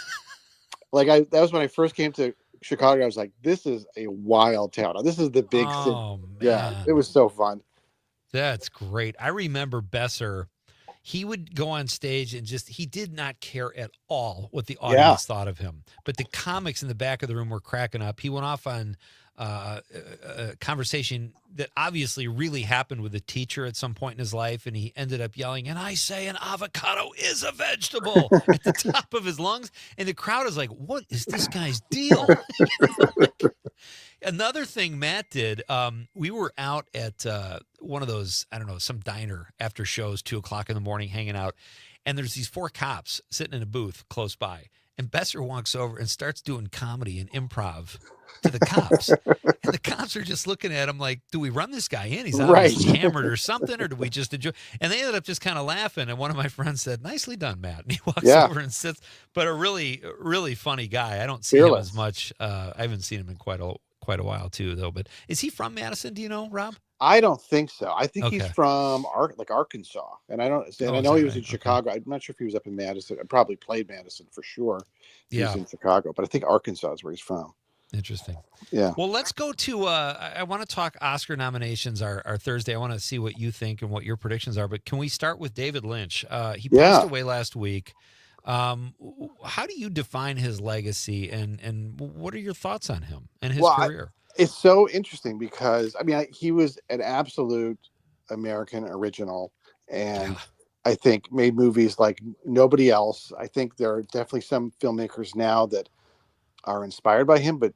That was when I first came to Chicago. I was like, this is a wild town. This is the big city. Man. Yeah, it was so fun. That's great. I remember Besser. He would go on stage and he did not care at all what the audience thought of him. But the comics in the back of the room were cracking up. He went off on a conversation that obviously really happened with a teacher at some point in his life, and he ended up yelling, "And I say an avocado is a vegetable," at the top of his lungs, and the crowd is like, what is this guy's deal? Another thing Matt did, we were out at one of those, I don't know, some diner after shows, 2:00 in the morning, hanging out, and there's these four cops sitting in a booth close by, and Besser walks over and starts doing comedy and improv to the cops. And the cops are just looking at him like, do we run this guy in? He's obviously hammered or something, or do we just enjoy? And they ended up just kind of laughing. And one of my friends said, "Nicely done, Matt." And he walks over and sits. But a really, really funny guy. I don't see him as much. I haven't seen him in quite a while too, though. But is he from Madison? Do you know, Rob? I don't think so. I think he's from Arkansas, and I know he was in Chicago. I'm not sure if he was up in Madison. I probably played Madison for sure. He's in Chicago, but I think Arkansas is where he's from. Interesting. Yeah. Well, let's go to. I want to talk Oscar nominations. Our Thursday. I want to see what you think and what your predictions are. But can we start with David Lynch? He passed away last week. How do you define his legacy, and what are your thoughts on him and his career? It's so interesting because he was an absolute American original, and I think made movies like nobody else. I think there are definitely some filmmakers now that are inspired by him, but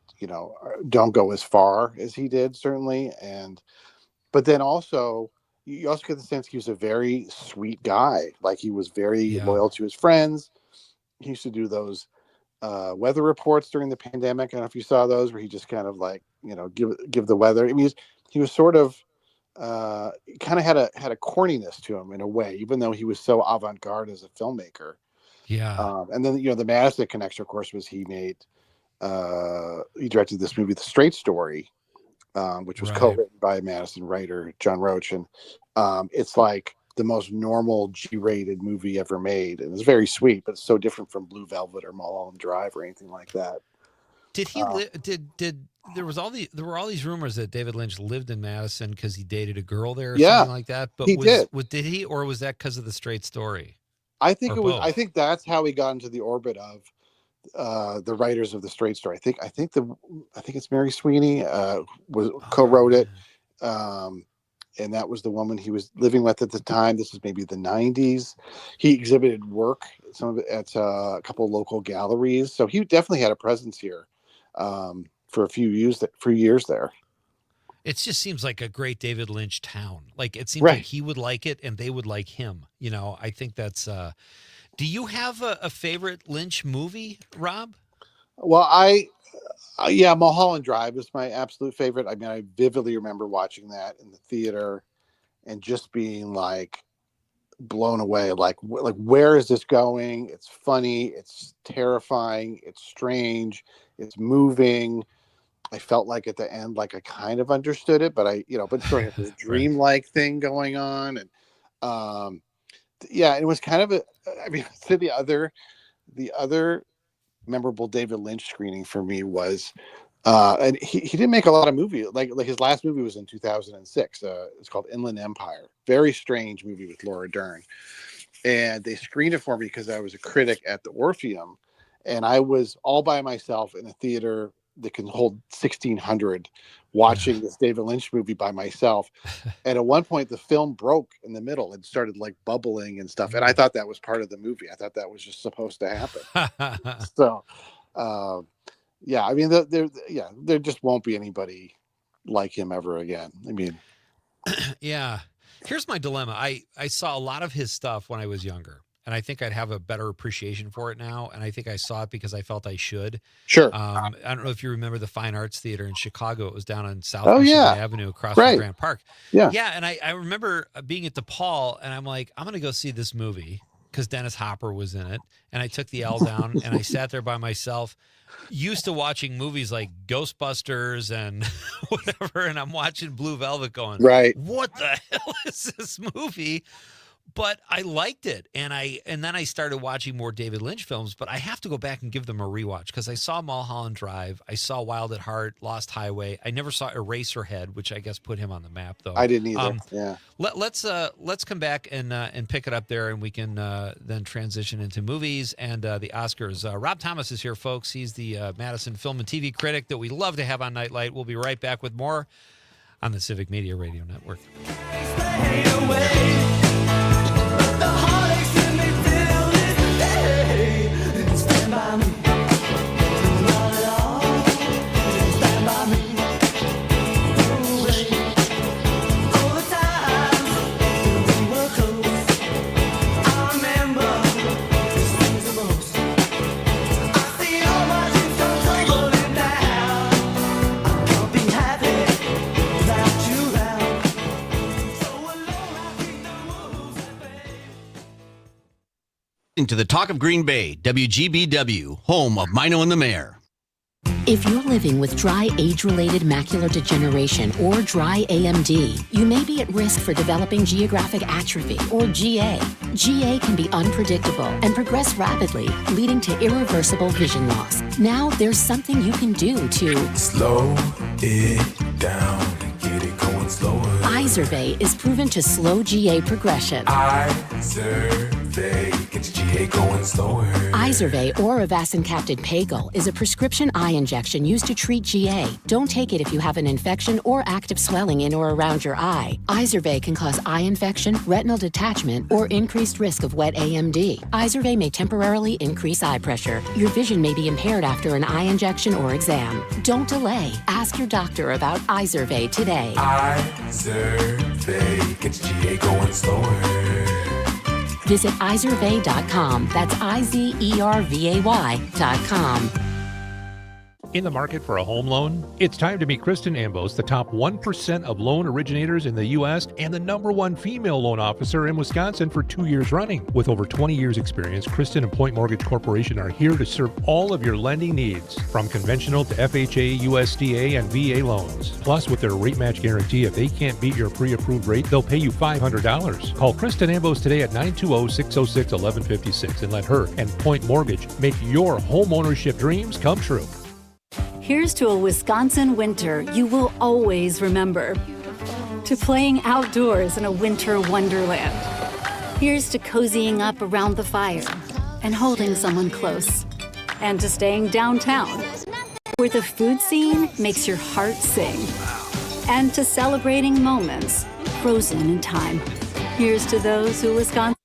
don't go as far as he did, certainly. But then also, you also get the sense he was a very sweet guy. Like he was very loyal to his friends. He used to do those weather reports during the pandemic. I don't know if you saw those, where he just kind of like, give the weather. I mean, he was sort of kind of had a corniness to him in a way, even though he was so avant-garde as a filmmaker. Yeah. And then, the Madison connection, of course, was he directed this movie, The Straight Story, which was co-written by Madison writer John Roach. And it's like the most normal G-rated movie ever made. And it's very sweet, but it's so different from Blue Velvet or Mulholland Drive or anything like that. Did he there were all these rumors that David Lynch lived in Madison because he dated a girl there or something like that? But did he, or was that because of The Straight Story? I think I think that's how he got into the orbit of the writers of The Straight Story. I think it's Mary Sweeney co-wrote it, and that was the woman he was living with at the time. This is maybe the 90s. He exhibited work, some of it at a couple of local galleries, so he definitely had a presence here for a few years there. It just seems like a great David Lynch town. Like it seems like he would like it and they would like him. I think that's. Do you have a favorite Lynch movie, Rob? Well, Mulholland Drive is my absolute favorite. I mean, I vividly remember watching that in the theater and just being like blown away. Like where is this going? It's funny. It's terrifying. It's strange. It's moving. I felt like at the end, like I kind of understood it, but but sort of this dreamlike thing going on. And, it was kind of the other memorable David Lynch screening for me was, and he didn't make a lot of movies. Like his last movie was in 2006. It's called Inland Empire. Very strange movie with Laura Dern. And they screened it for me because I was a critic at the Orpheum. and I was all by myself in a theater that can hold 1,600 watching this David Lynch movie by myself. And at one point the film broke in the middle and started like bubbling and stuff. And I thought that was part of the movie. I thought that was just supposed to happen. So, yeah, I mean, there just won't be anybody like him ever again. I mean, yeah. Here's my dilemma. I saw a lot of his stuff when I was younger, and I think I'd have a better appreciation for it now. And I think I saw it because I felt I should. Sure. I don't know if you remember the Fine Arts Theater in Chicago. It was down on South Oh, Michigan yeah. Avenue across Right. from Grant Park. Yeah. Yeah. And I remember being at DePaul, and I'm like, I'm going to go see this movie because Dennis Hopper was in it. And I took the L down and I sat there by myself, used to watching movies like Ghostbusters and whatever. And I'm watching Blue Velvet going, Right. what the hell is this movie? But I liked it, and then I started watching more David Lynch films. But I have to go back and give them a rewatch because I saw Mulholland Drive, I saw Wild at Heart, Lost Highway. I never saw Eraserhead, which I guess put him on the map, though. I didn't either. Yeah. Let's come back and pick it up there, and we can then transition into movies and the Oscars. Rob Thomas is here, folks. He's the Madison film and TV critic that we love to have on Nite Lite. We'll be right back with more on the Civic Media Radio Network. To the Talk of Green Bay, WGBW, home of Mino and the Mayor. If you're living with dry age-related macular degeneration or dry AMD, you may be at risk for developing geographic atrophy or GA. GA can be unpredictable and progress rapidly, leading to irreversible vision loss. Now there's something you can do to slow it down and get it going slower. Izervay is proven to slow GA progression. Izervay gets GA going slower. Izervay or avacincaptad pagel is a prescription eye injection used to treat GA. Don't take it if you have an infection or active swelling in or around your eye. Izervay can cause eye infection, retinal detachment, or increased risk of wet AMD. Izervay may temporarily increase eye pressure. Your vision may be impaired after an eye injection or exam. Don't delay. Ask your doctor about Izervay today. Izervay gets GA going slower. Visit Izervay.com. That's IZERVAY.com. In the market for a home loan? It's time to meet Kristen Ambos, the top 1% of loan originators in the U.S. and the #1 female loan officer in Wisconsin for 2 years running. With over 20 years experience, Kristen and Point Mortgage Corporation are here to serve all of your lending needs, from conventional to FHA, USDA, and VA loans. Plus, with their rate match guarantee, if they can't beat your pre-approved rate, they'll pay you $500. Call Kristen Ambos today at 920-606-1156 and let her and Point Mortgage make your home ownership dreams come true. Here's to a Wisconsin winter you will always remember. To playing outdoors in a winter wonderland. Here's to cozying up around the fire and holding someone close. And to staying downtown, where the food scene makes your heart sing. And to celebrating moments frozen in time. Here's to those who Wisconsin.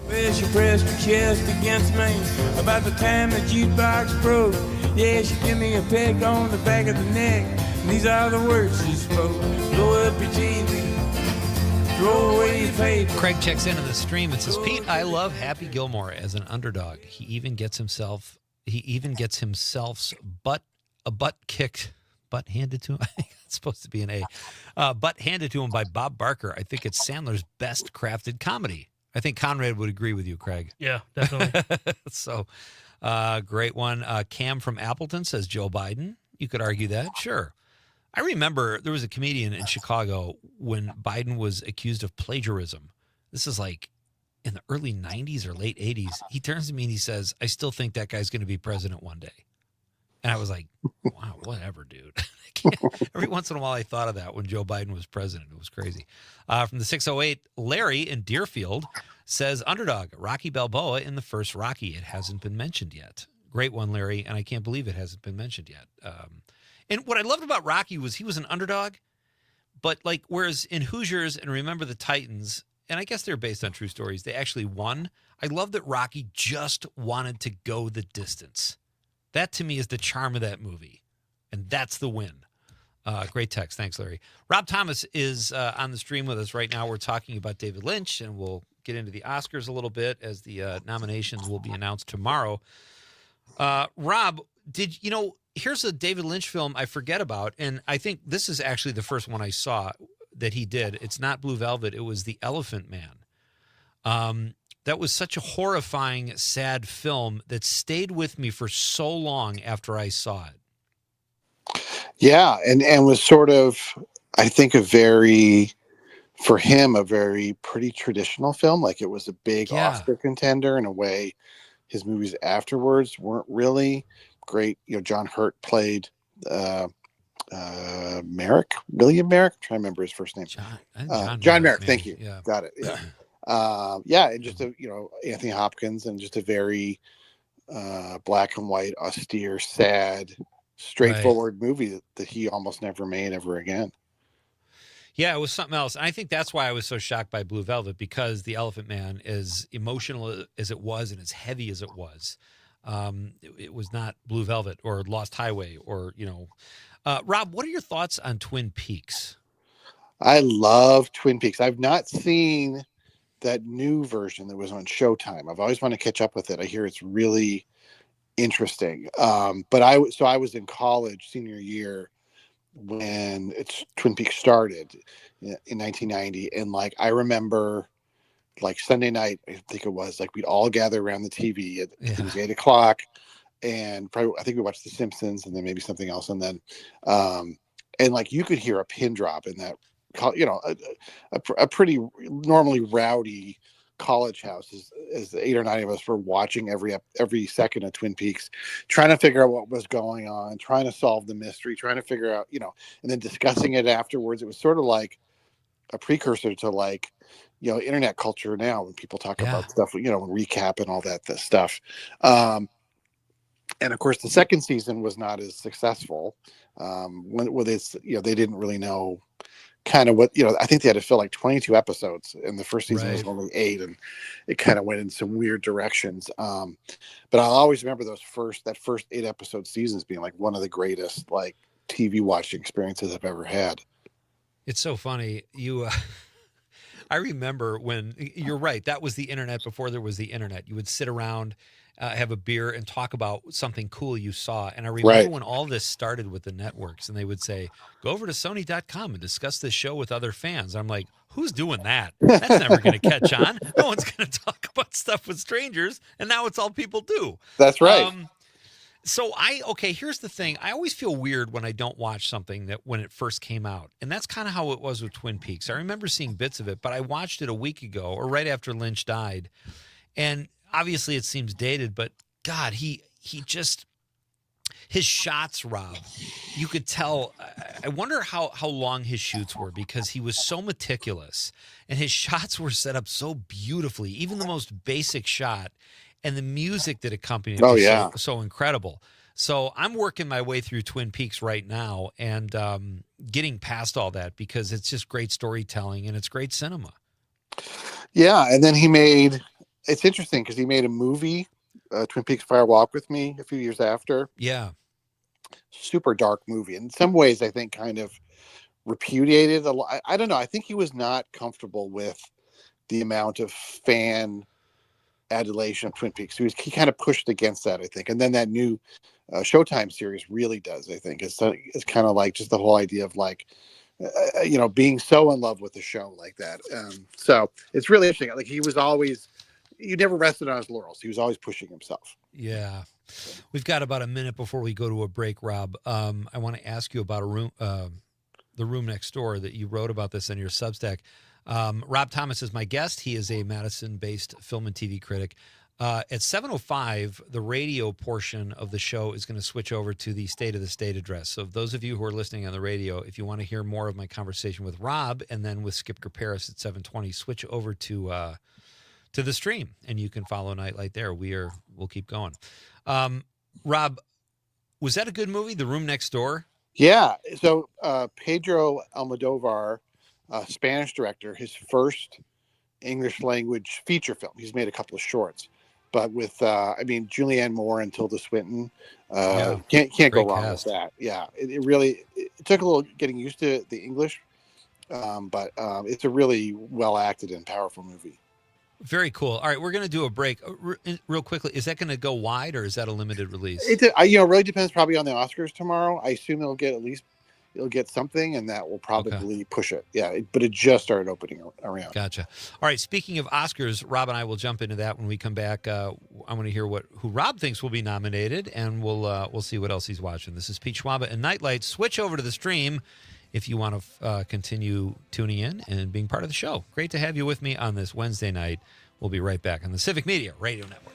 Well, she pressed her chest against me about the time the jukebox broke. Yeah, she gave me a peck on the back of the neck. And these are the words she spoke. Blow up your TV, throw away your paper. Craig checks in on the stream and says, Pete, I love Happy Gilmore as an underdog. He even gets himself's butt kicked. Butt handed to him. I think it's supposed to be an A. Butt handed to him by Bob Barker. I think it's Sandler's best crafted comedy. I think Conrad would agree with you, Craig. Yeah, definitely. So, great one. Cam from Appleton says Joe Biden. You could argue that. Sure. I remember there was a comedian in Chicago when Biden was accused of plagiarism. This is like in the early 90s or late 80s. He turns to me and he says, I still think that guy's going to be president one day. And I was like, wow, whatever, dude. Every once in a while, I thought of that when Joe Biden was president. It was crazy. From the 608, Larry in Deerfield says, underdog, Rocky Balboa in the first Rocky. It hasn't been mentioned yet. Great one, Larry, and I can't believe it hasn't been mentioned yet. And what I loved about Rocky was he was an underdog, but like whereas in Hoosiers and Remember the Titans, and I guess they're based on true stories, they actually won. I love that Rocky just wanted to go the distance. That to me is the charm of that movie, and that's the win. Great text. Thanks, Larry. Rob Thomas is on the stream with us right now. We're talking about David Lynch, and we'll get into the Oscars a little bit as the nominations will be announced tomorrow. Rob, here's a David Lynch film I forget about, and I think this is actually the first one I saw that he did. It's not Blue Velvet. It was The Elephant Man. That was such a horrifying, sad film that stayed with me for so long after I saw it. Yeah, and was sort of, I think, for him, a very pretty traditional film. Like it was a big Oscar contender in a way. His movies afterwards weren't really great. John Hurt played Merrick, William Merrick. I'm trying to remember his first name. John Merrick. Maybe. Thank you. Yeah. Got it. Yeah. And just Anthony Hopkins, and just a very black and white, austere, sad, straightforward movie that he almost never made ever again. Yeah, it was something else. And I think that's why I was so shocked by Blue Velvet, because The Elephant Man, as emotional as it was and as heavy as it was, it was not Blue Velvet or Lost Highway or, Rob, what are your thoughts on Twin Peaks? I love Twin Peaks. I've not seen that new version that was on Showtime. I've always wanted to catch up with it. I hear it's really interesting. But I was in college senior year when Twin Peaks started in 1990, and I remember Sunday night, I think it was, we'd all gather around the TV at it was 8:00, and probably I think we watched The Simpsons and then maybe something else, and then and you could hear a pin drop in that, a pretty normally rowdy college house as 8 or 9 of us were watching every second of Twin Peaks, trying to figure out what was going on, trying to solve the mystery, trying to figure out, and then discussing it afterwards. It was sort of like a precursor to internet culture now, when people talk about stuff, recap and all that stuff. And of course the second season was not as successful. When they didn't really know kind of what, I think they had to fill 22 episodes, and the first season was only 8, and it kind of went in some weird directions. But I'll always remember that first 8 episode seasons being one of the greatest TV watching experiences I've ever had. It's so funny. I remember when, you're right, that was the internet before there was the internet. You would sit around, have a beer, and talk about something cool you saw. And I remember when all this started with the networks, and they would say, go over to Sony.com and discuss this show with other fans. I'm like, who's doing that? That's never going to catch on. No one's going to talk about stuff with strangers. And now it's all people do. That's right. Here's the thing. I always feel weird when I don't watch something that when it first came out. And that's kind of how it was with Twin Peaks. I remember seeing bits of it, but I watched it a week ago or right after Lynch died. And obviously it seems dated, but God, he just, his shots, Rob, you could tell. I wonder how long his shoots were, because he was so meticulous and his shots were set up so beautifully, even the most basic shot. And the music that accompanied it was so incredible. So I'm working my way through Twin Peaks right now and getting past all that, because it's just great storytelling and it's great cinema. Yeah, and then it's interesting because he made a movie, Twin Peaks Fire Walk with Me, a few years after. Yeah. Super dark movie. In some ways, I think kind of repudiated a lot. I don't know. I think he was not comfortable with the amount of fan adulation of Twin Peaks. He kind of pushed against that, I think. And then that new Showtime series really does, I think. It's kind of just the whole idea of being so in love with the show like that. So it's really interesting. He was always, you never rested on his laurels. He was always pushing himself. Yeah. We've got about a minute before we go to a break, Rob. I want to ask you about The Room Next Door, that you wrote about this in your Substack. Rob Thomas is my guest. He is a Madison-based film and TV critic. At 7:05, the radio portion of the show is going to switch over to the State of the State address. So those of you who are listening on the radio, if you want to hear more of my conversation with Rob and then with Skip Paris at 7:20, switch over to the stream, and you can follow Nite Lite there. We'll keep going. Rob, was that a good movie, The Room Next Door? Yeah. So Pedro Almodovar, Spanish director, his first English language feature film. He's made a couple of shorts, but with Julianne Moore and Tilda Swinton, can't go wrong with that. Yeah, it really took a little getting used to the English, but it's a really well acted and powerful movie. Very cool. All right, we're going to do a break real quickly. Is that going to go wide, or is that a limited release? It really depends probably on the Oscars tomorrow. I assume it'll get something, and that will probably push it. Yeah, but it just started opening around. Gotcha. All right, speaking of Oscars, Rob and I will jump into that when we come back. I want to hear who Rob thinks will be nominated, and we'll see what else he's watching. This is Pete Schwaba and Nite Lite. Switch over to the stream if you want to continue tuning in and being part of the show. Great to have you with me on this Wednesday night. We'll be right back on the Civic Media Radio Network.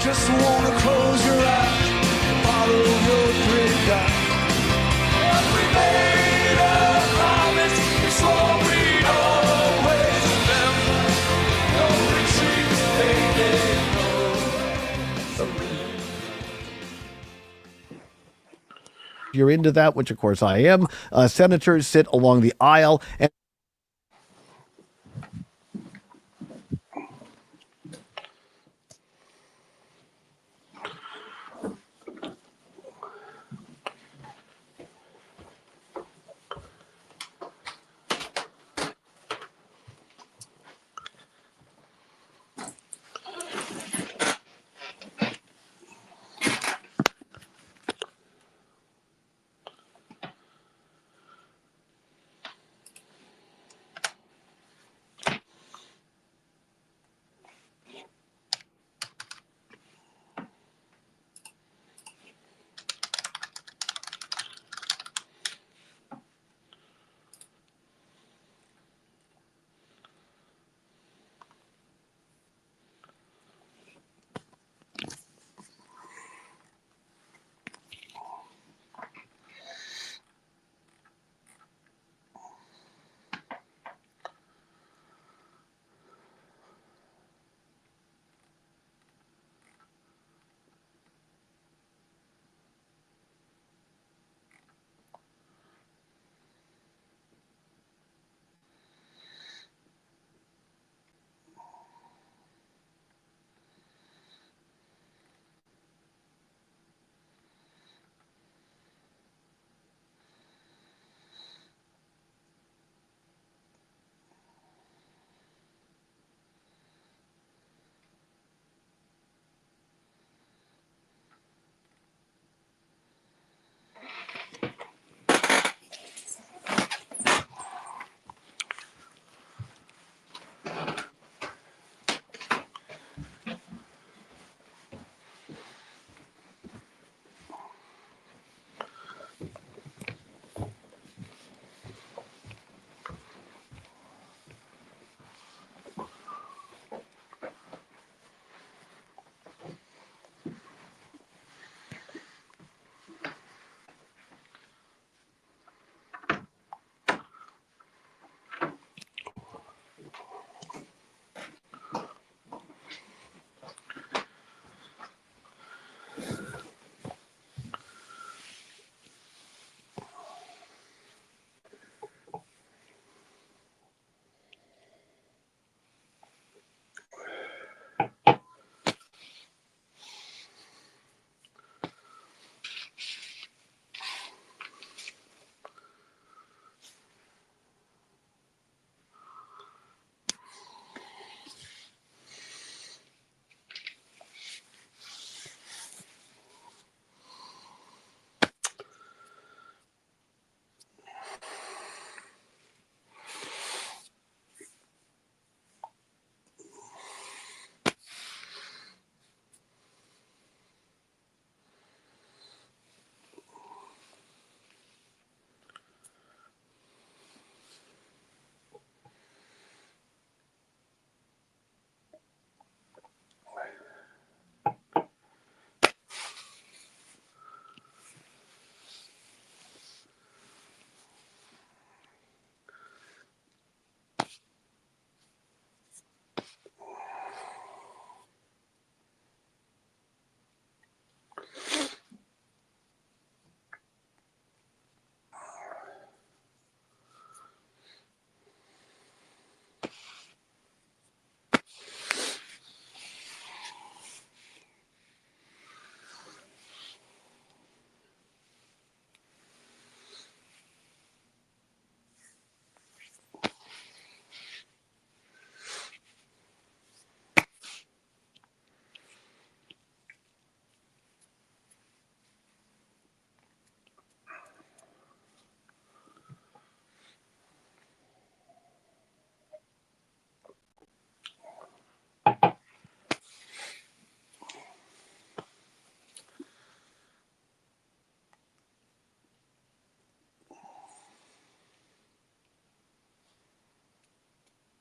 Just wanna close your eyes, follow your pretty guy. We made a promise, it's what we'd always remember. No retreat, baby, You're into that, which of course I am. Senators sit along the aisle and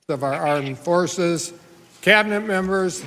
of our armed forces, cabinet members,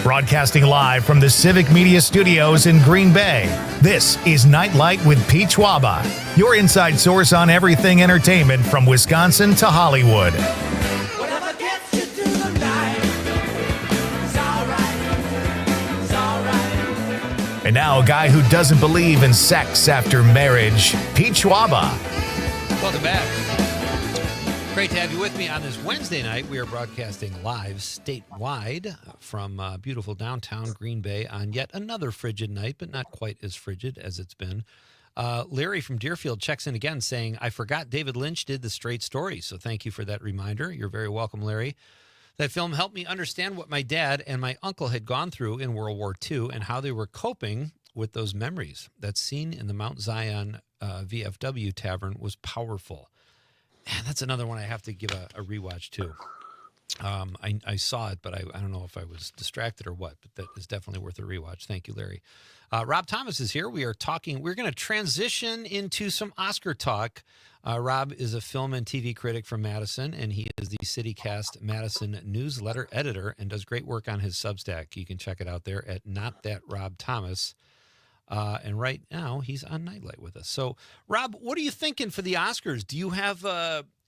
Broadcasting live from the Civic Media Studios in Green Bay, this is Nite Lite with Pete Schwaba, your inside source on everything entertainment from Wisconsin to Hollywood. Whatever gets you through the night, it's all right. And now a guy who doesn't believe in sex after marriage, Pete Schwaba. Welcome back. Great to have you with me on this Wednesday night. We are broadcasting live statewide from beautiful downtown Green Bay on yet another frigid night, but not quite as frigid as it's been. Larry from Deerfield checks in again saying, I forgot David Lynch did The Straight Story, so thank you for that reminder. You're very welcome, Larry. That film helped me understand what my dad and my uncle had gone through in World War II and how they were coping with those memories. That scene in the Mount Zion VFW Tavern was powerful. And that's another one I have to give a rewatch to. I saw it, but I don't know if I was distracted or what, but that is definitely worth a rewatch. Thank you, Larry. Rob Thomas is here. We're going to transition into some Oscar talk. Rob is a film and TV critic from Madison, and he is the CityCast Madison newsletter editor and does great work on his Substack. You can check it out there at Not That Rob Thomas. And right now, he's on Nite Lite with us. So, Rob, what are you thinking for the Oscars? Do you have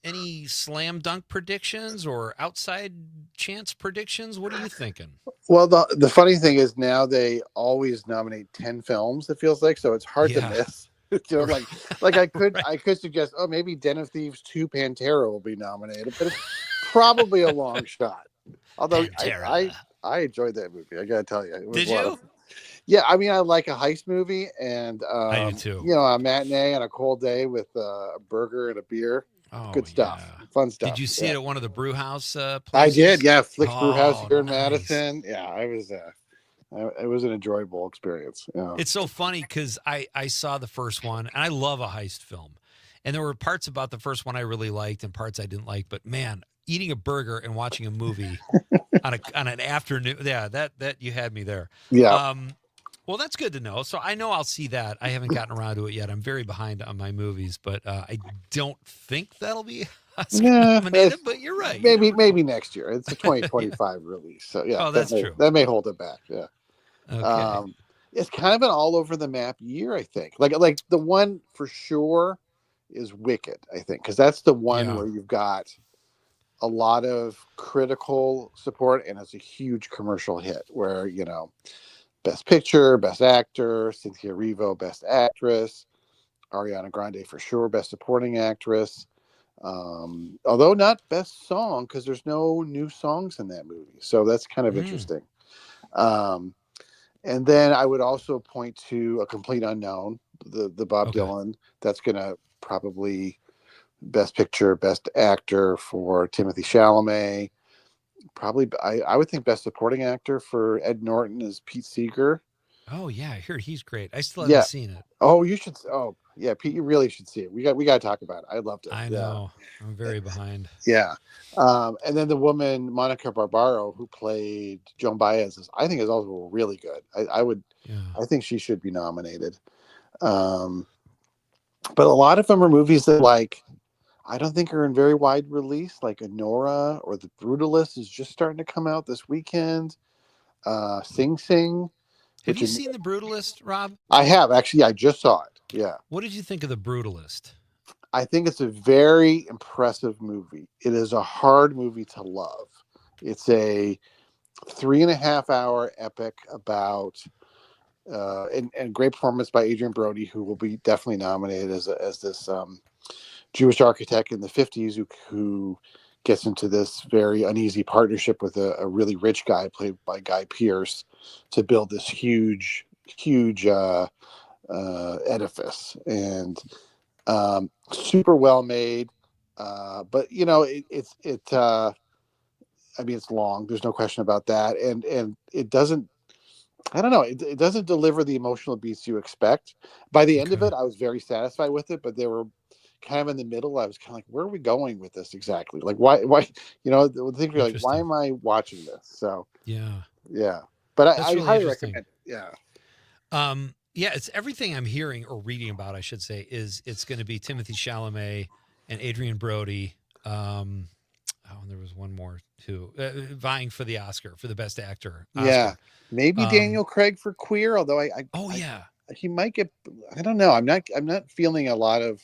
any slam dunk predictions or outside chance predictions? What are you thinking? Well, the funny thing is now they always nominate 10 films, it feels like, so it's hard to miss. You know, like I could I could suggest, maybe Den of Thieves 2 Pantera will be nominated, but it's probably a long shot. Although I enjoyed that movie, I gotta tell you. It was Did you? Yeah, I mean, I like a heist movie, and I do too. You know, a matinee on a cold day with a burger and a beer. Good stuff, fun stuff. Did you see it at one of the brew house places? I did, yeah. Flick's Brew House here in Madison. Yeah, I was. It was an enjoyable experience. Yeah. It's so funny because I saw the first one, and I love a heist film, and there were parts about the first one I really liked and parts I didn't like. But man, eating a burger and watching a movie on an afternoon, yeah, that you had me there. Yeah. Well, that's good to know. So I know I'll see that. I haven't gotten around to it yet. I'm very behind on my movies, but I don't think that'll be Oscar nominated. But you're right. Maybe next year. It's a 2025 yeah. release, so yeah, Oh, that's true. That may hold it back. Yeah. Okay. It's kind of an all over the map year, I think. Like the one for sure is Wicked, I think, because that's the one where you've got a lot of critical support and it's a huge commercial hit where, Best Picture, Best Actor, Cynthia Erivo, Best Actress, Ariana Grande for sure, Best Supporting Actress. Although not Best Song, because there's no new songs in that movie. So that's kind of interesting. And then I would also point to A Complete Unknown, the Bob Dylan. That's going to probably Best Picture, Best Actor for Timothy Chalamet. Probably, I would think Best Supporting Actor for Ed Norton is Pete Seeger. Oh yeah, I heard he's great. I still haven't seen it. Oh, you should. Oh yeah, Pete, you really should see it. We got to talk about it. I loved it. I know. I'm very behind. Yeah. And then the woman Monica Barbaro who played Joan Baez I think is also really good. I think she should be nominated. But a lot of them are movies that I don't think are in very wide release, like Anora or The Brutalist is just starting to come out this weekend. Sing Sing. Have you seen The Brutalist, Rob? I have. Actually, I just saw it. Yeah. What did you think of The Brutalist? I think it's a very impressive movie. It is a hard movie to love. It's a 3.5 hour epic about and great performance by Adrian Brody, who will be definitely nominated as this Jewish architect in the 50s who gets into this very uneasy partnership with a really rich guy played by Guy Pearce to build this huge edifice, and super well made. But it's long. There's no question about that, and it doesn't. I don't know. It doesn't deliver the emotional beats you expect. By the end of it, I was very satisfied with it, but they were kind of in the middle. I was kind of like, where are we going with this exactly? Like, why, the thing you're like, why am I watching this? So, yeah. But I really highly recommend it. Yeah. It's everything I'm hearing or reading about, I should say, is it's going to be Timothy Chalamet and Adrian Brody. And there was one more too, vying for the Oscar for the Best Actor. Oscar. Yeah. Maybe Daniel Craig for Queer, although he might get, I don't know. I'm not feeling a lot of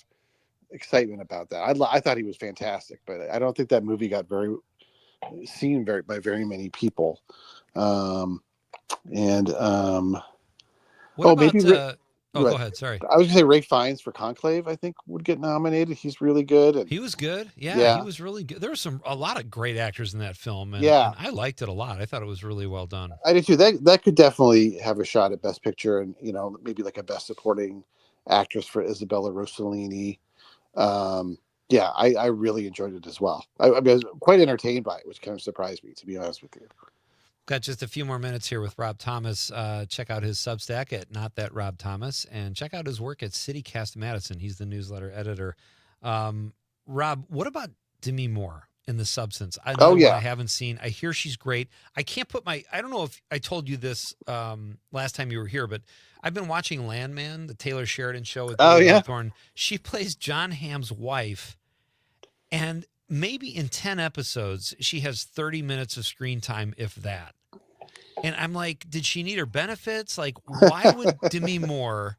excitement about that. I thought he was fantastic, but I don't think that movie got seen by very many people. Go ahead. Sorry. I was gonna say Ray Fiennes for Conclave, I think would get nominated. He's really good. He was good. Yeah, he was really good. There was a lot of great actors in that film. And I liked it a lot. I thought it was really well done. I did too. That could definitely have a shot at Best Picture and, maybe like a Best Supporting Actress for Isabella Rossellini. I really enjoyed it as well. I was quite entertained by it, which kind of surprised me, to be honest with you. Got just a few more minutes here with Rob Thomas. Check out his Substack at Not That Rob Thomas, and check out his work at CityCast Madison. He's the newsletter editor. Rob, what about Demi Moore in The Substance? I haven't seen. I hear she's great. I can't put I don't know if I told you this last time you were here, but I've been watching Landman, the Taylor Sheridan show with Thorne. She plays John Hamm's wife, and maybe in 10 episodes, she has 30 minutes of screen time, if that. And I'm like, did she need her benefits? Like, why would Demi Moore?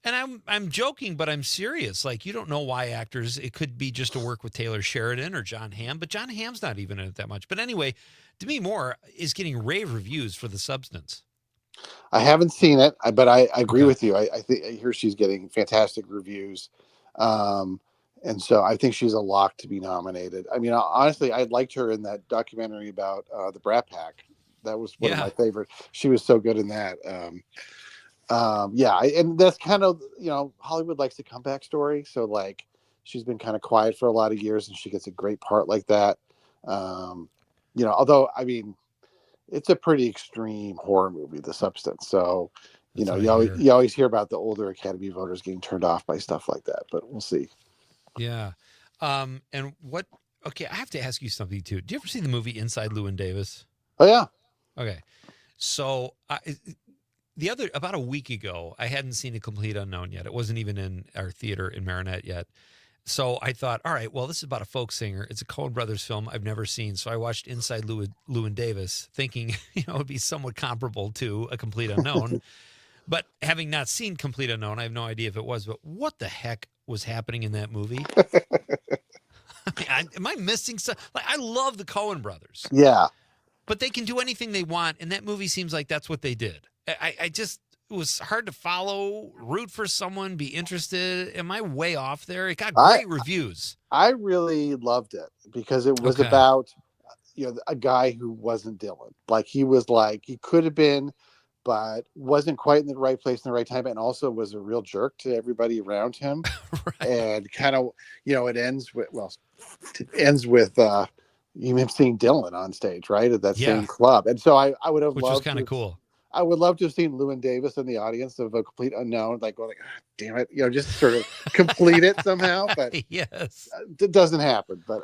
And I'm joking, but I'm serious. Like, you don't know why actors. It could be just to work with Taylor Sheridan or John Hamm, but John Hamm's not even in it that much. But anyway, Demi Moore is getting rave reviews for The Substance. I haven't seen it, but I agree with you. I hear she's getting fantastic reviews. And so I think she's a lock to be nominated. I mean, honestly, I liked her in that documentary about the Brat Pack. That was one of my favorite. She was so good in that. And that's kind of, Hollywood likes a comeback story. So like, she's been kind of quiet for a lot of years and she gets a great part like that. Although, I mean, it's a pretty extreme horror movie, The Substance. So, you always hear about the older Academy voters getting turned off by stuff like that, but we'll see. Yeah. I have to ask you something too. Do you ever see the movie Inside Llewyn Davis? Oh yeah. Okay. So about a week ago, I hadn't seen A Complete Unknown yet. It wasn't even in our theater in Marinette yet. So I thought, all right, well, this is about a folk singer. It's a Coen Brothers film I've never seen. So I watched Inside Llewyn Davis, thinking, it'd be somewhat comparable to A Complete Unknown. But having not seen Complete Unknown, I have no idea if it was. But what the heck was happening in that movie? Am I missing something? Like, I love the Coen Brothers. Yeah. But they can do anything they want, and that movie seems like that's what they did. It was hard to follow, root for someone, be interested. Am I way off there? It got great reviews. I really loved it because it was about, a guy who wasn't Dylan. Like, he could have been, but wasn't quite in the right place in the right time, and also was a real jerk to everybody around him. Right. And kind of, it ends with him seeing Dylan on stage, right, at that same club. And so I would have loved, which was kind of cool. I would love to have seen Llewyn Davis in the audience of A Complete Unknown, like going, damn it, just sort of complete it somehow. But yes, it doesn't happen. But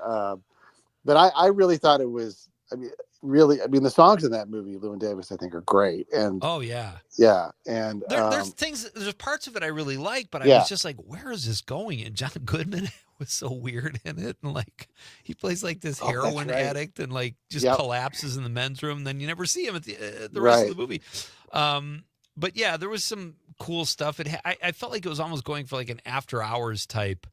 I really thought it was. The songs in that movie, Llewyn Davis, I think, are great. And and there's parts of it I really like, but I was just like, where is this going? And John Goodman was so weird in it, and like he plays like this heroin addict, and like just collapses in the men's room. And then you never see him at the rest of the movie. But yeah, there was some cool stuff. I felt like it was almost going for like an After Hours type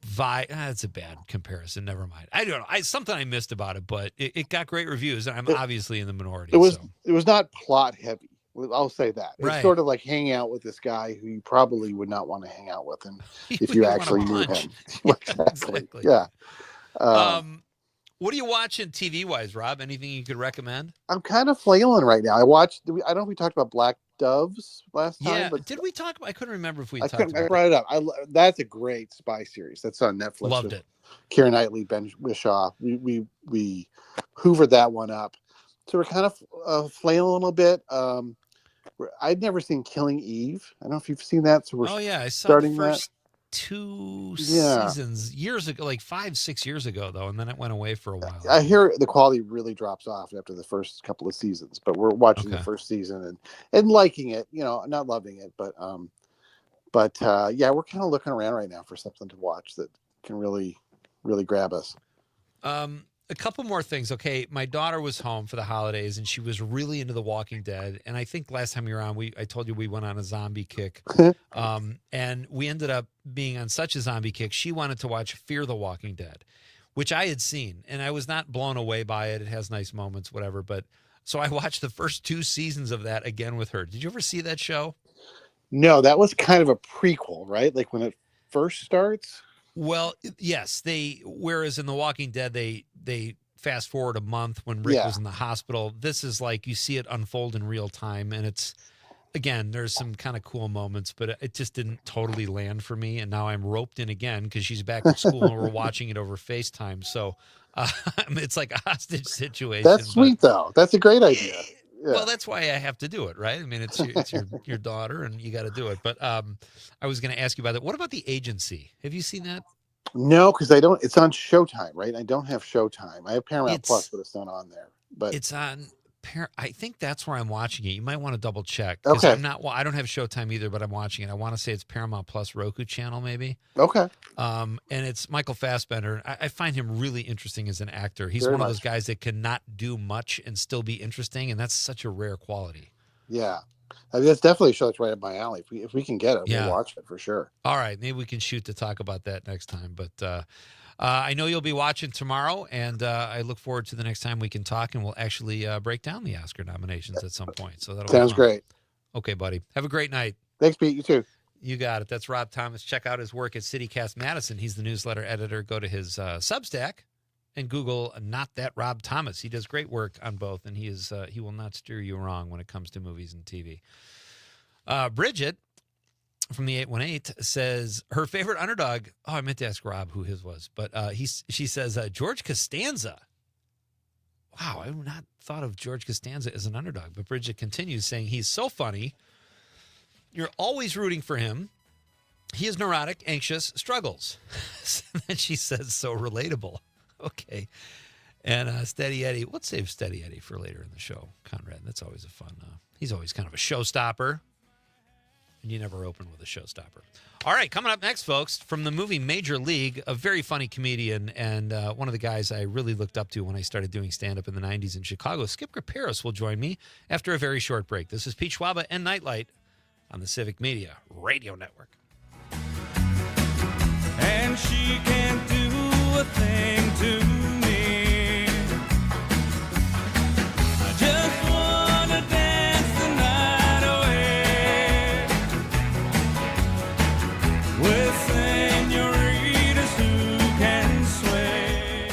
vibe. That's a bad comparison. Never mind. I don't know. Something I missed about it, but it got great reviews, and I'm obviously in the minority. It was not plot heavy. I'll say that. It's sort of like hanging out with this guy who you probably would not want to hang out with him if you actually knew him. Exactly. Yeah. What are you watching TV wise, Rob? Anything you could recommend? I'm kind of flailing right now. I don't know if we talked about Black Doves last time. Yeah. But did we talk about? I couldn't remember if we I talked about it. I brought it up. That's a great spy series. That's on Netflix. Loved it. Keira Knightley, Ben Whishaw. We hoovered that one up. So we're kind of flailing a little bit. I'd never seen Killing Eve. I don't know if you've seen that. So we're I saw starting the first that. 2 seasons years ago, like 5-6 years ago, though, and then it went away for a while. I hear the quality really drops off after the first couple of seasons, but we're watching the first season and liking it. Not loving it, but we're kind of looking around right now for something to watch that can really, really grab us. A couple more things. Okay, my daughter was home for the holidays, and she was really into The Walking Dead. And I think last time you were on, I told you we went on a zombie kick. And we ended up being on such a zombie kick, she wanted to watch Fear the Walking Dead, which I had seen. And I was not blown away by it. It has nice moments, whatever. But so I watched the first 2 seasons of that again with her. Did you ever see that show? No, that was kind of a prequel, right? Like when it first starts? Well, yes, whereas in The Walking Dead, they fast forward a month when Rick was in the hospital. This is like you see it unfold in real time, and it's, again, there's some kind of cool moments, but it just didn't totally land for me. And now I'm roped in again because she's back at school and we're watching it over FaceTime. So it's like a hostage situation. That's sweet, though. That's a great idea. Yeah. Well, that's why I have to do it, right? I mean, it's your daughter, and you got to do it. But I was going to ask you about that. What about The Agency? Have you seen that? No, because I don't. It's on Showtime, right? I don't have Showtime. I have Paramount Plus, but it's not on there. But it's on. I think that's where I'm watching it. You might want to double check. Okay. I don't have Showtime either, but I'm watching it. I want to say it's Paramount Plus Roku channel, maybe. Okay. And it's Michael Fassbender. I find him really interesting as an actor. He's one of those guys that cannot do much and still be interesting, and that's such a rare quality. Yeah. That's definitely a show that's right up my alley. If we can get it, we'll watch it for sure. All right. Maybe we can shoot to talk about that next time. But I know you'll be watching tomorrow, and I look forward to the next time we can talk, and we'll actually break down the Oscar nominations at some point. So that'll sounds great. Okay, buddy. Have a great night. Thanks, Pete. You too. You got it. That's Rob Thomas. Check out his work at CityCast Madison. He's the newsletter editor. Go to his Substack and Google Not That Rob Thomas. He does great work on both, and he will not steer you wrong when it comes to movies and TV. Bridget from the 818 says her favorite underdog. Oh, I meant to ask Rob who his was, but she says George Costanza. Wow, I have not thought of George Costanza as an underdog. But Bridget continues saying he's so funny. You're always rooting for him. He is neurotic, anxious, struggles. And then she says so relatable. Okay. And Steady Eddie. Let's save Steady Eddie for later in the show, Conrad. That's always a fun. He's always kind of a showstopper. And you never open with a showstopper. All right, coming up next, folks, from the movie Major League, a very funny comedian and one of the guys I really looked up to when I started doing stand-up in the 90s in Chicago. Skip Graperis will join me after a very short break. This is Pete Schwaba and Nite Lite on the Civic Media Radio Network. And she can't do a thing to me. I just want to dance the night away with senoritas who can sway.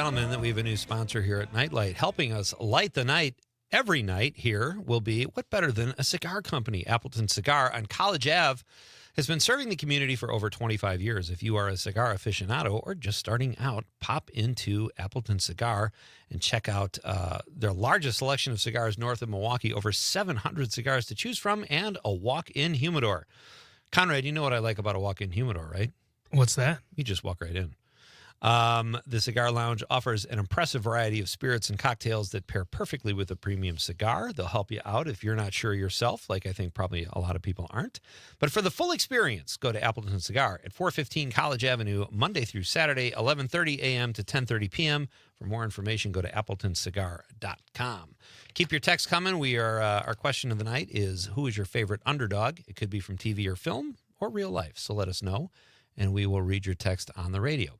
That we have a new sponsor here at Nite Lite, helping us light the night every night here will be what better than a cigar company. Appleton Cigar on College Ave has been serving the community for over 25 years. If you are a cigar aficionado or just starting out, pop into Appleton Cigar and check out their largest selection of cigars north of Milwaukee, over 700 cigars to choose from, and a walk-in humidor. Conrad, you know what I like about a walk-in humidor, right? What's that? You just walk right in. The Cigar Lounge offers an impressive variety of spirits and cocktails that pair perfectly with a premium cigar. They'll help you out if you're not sure yourself, like I think probably a lot of people aren't. But for the full experience, go to Appleton Cigar at 415 College Avenue, Monday through Saturday, 11:30 a.m. to 10:30 p.m. For more information, go to appletoncigar.com. Keep your texts coming. Our question of the night is, who is your favorite underdog? It could be from TV or film or real life. So let us know, and we will read your text on the radio.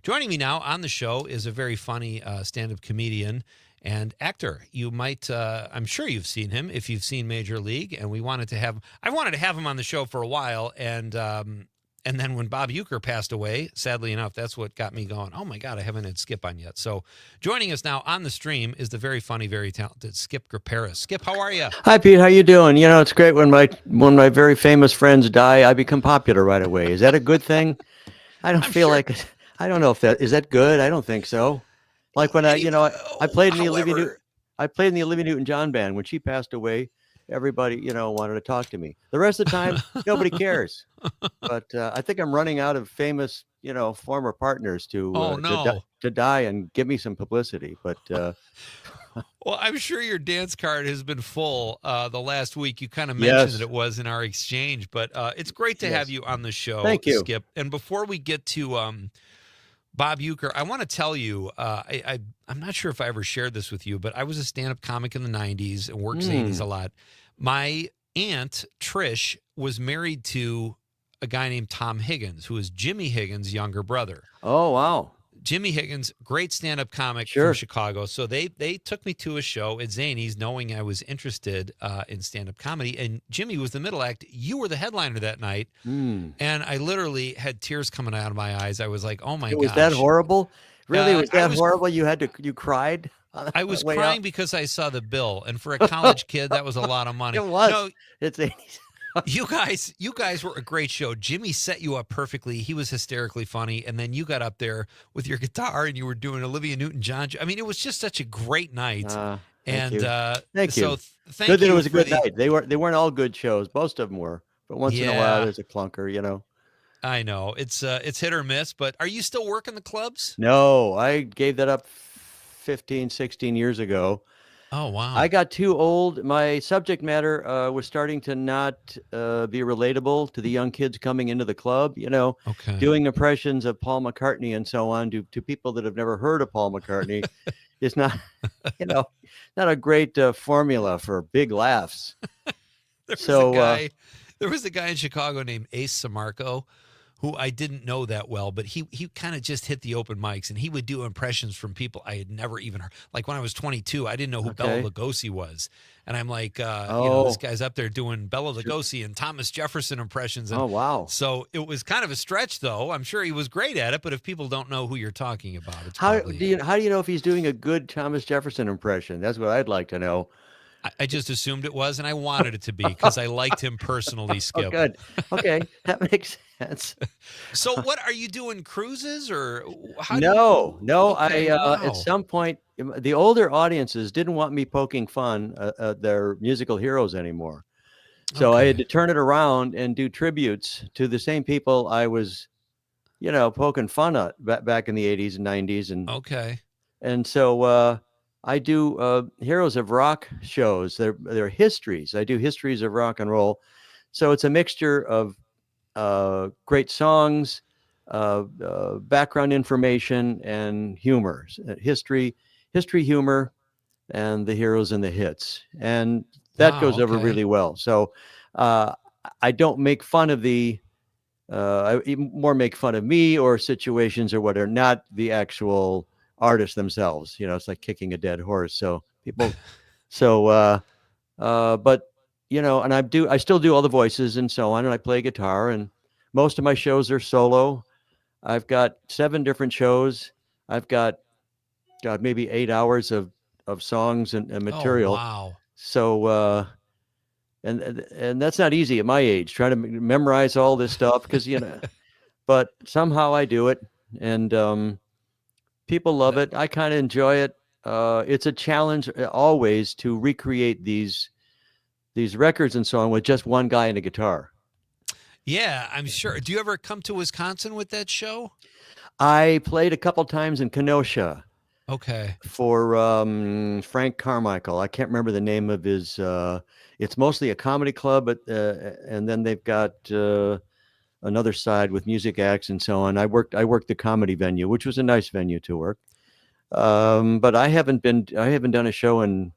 Joining me now on the show is a very funny stand-up comedian and actor. You might, I'm sure you've seen him if you've seen Major League. And I wanted to have him on the show for a while. And then when Bob Uecker passed away, sadly enough, that's what got me going, oh my God, I haven't had Skip on yet. So joining us now on the stream is the very funny, very talented Skip Graperis. Skip, how are you? Hi, Pete. How you doing? You know, it's great when my very famous friends die, I become popular right away. Is that a good thing? I don't feel like it. I don't know if is that good. I don't think so. Like when I played in the Olivia Newton-John band. When she passed away, everybody, wanted to talk to me. The rest of the time, nobody cares. But I think I'm running out of famous, former partners to Oh, no. to die and give me some publicity. But well, I'm sure your dance card has been full the last week. You kind of Yes. mentioned that it was in our exchange, but it's great to have Yes. you on the show, Thank you. Skip. And before we get to Bob Uecker, I want to tell you, I'm not sure if I ever shared this with you, but I was a stand-up comic in the 90s and worked the 80s a lot. My aunt, Trish, was married to a guy named Tom Higgins, who is Jimmy Higgins' younger brother. Oh, wow. Jimmy Higgins, great stand-up comic Sure. from Chicago. So they took me to a show at Zany's knowing I was interested in stand-up comedy. And Jimmy was the middle act. You were the headliner that night. And I literally had tears coming out of my eyes. I was like, oh my gosh. Was that horrible? Really? Was I that horrible? You cried? I was Way crying up? because I saw the bill. And for a college kid, that was a lot of money. It was. No, It's 80s. you guys were a great show. Jimmy set you up perfectly. He was hysterically funny. And then you got up there with your guitar and you were doing Olivia Newton-John. I mean, it was just such a great night. Thank and you. Thank so you. thank Good that you it was a for good the- night. They weren't all good shows. Most of them were, but once in a Yeah. while there's a clunker. I know it's hit or miss, but are you still working the clubs? No, I gave that up 15, 16 years ago. Oh, wow. I got too old. My subject matter was starting to not be relatable to the young kids coming into the club. Okay. Doing impressions of Paul McCartney and so on to people that have never heard of Paul McCartney is not, not a great formula for big laughs. There was a guy in Chicago named Ace Samarco who I didn't know that well, but he kind of just hit the open mics and he would do impressions from people I had never even heard. Like when I was 22, I didn't know who Bela Lugosi was. And I'm like, this guy's up there doing Bela Lugosi and Thomas Jefferson impressions. And Oh, wow. So it was kind of a stretch, though. I'm sure he was great at it, but if people don't know who you're talking about, it's How probably... do you know if he's doing a good Thomas Jefferson impression? That's what I'd like to know. I just assumed it was, and I wanted it to be because I liked him personally, Skip. Oh, good. Okay, that makes sense. So what, are you doing cruises or how No. Okay, I wow. at some point the older audiences didn't want me poking fun at their musical heroes anymore. So I had to turn it around and do tributes to the same people I was, poking fun at back in the 80s and 90s. And so I do Heroes of Rock shows. They're histories. I do histories of rock and roll. So it's a mixture of great songs, background information, and humor. History, humor, and the heroes and the hits. And that goes over really well. So I don't make fun of I more make fun of me or situations or whatever, not the actual artists themselves. It's like kicking a dead horse. So people, but and I still do all the voices and so on, and I play guitar, and most of my shows are solo. I've got 7 different shows. I've got maybe 8 hours of songs and material. Oh, wow. So and that's not easy at my age, trying to memorize all this stuff because but somehow I do it, and people love it. I kind of enjoy it. It's a challenge always to recreate these records and so on with just one guy and a guitar. Yeah, I'm sure. Do you ever come to Wisconsin with that show? I played a couple times in Kenosha. Okay. For Frank Carmichael. I can't remember the name of his. It's mostly a comedy club, but and then they've got another side with music acts and so on. I worked the comedy venue, which was a nice venue to work. But I haven't done a show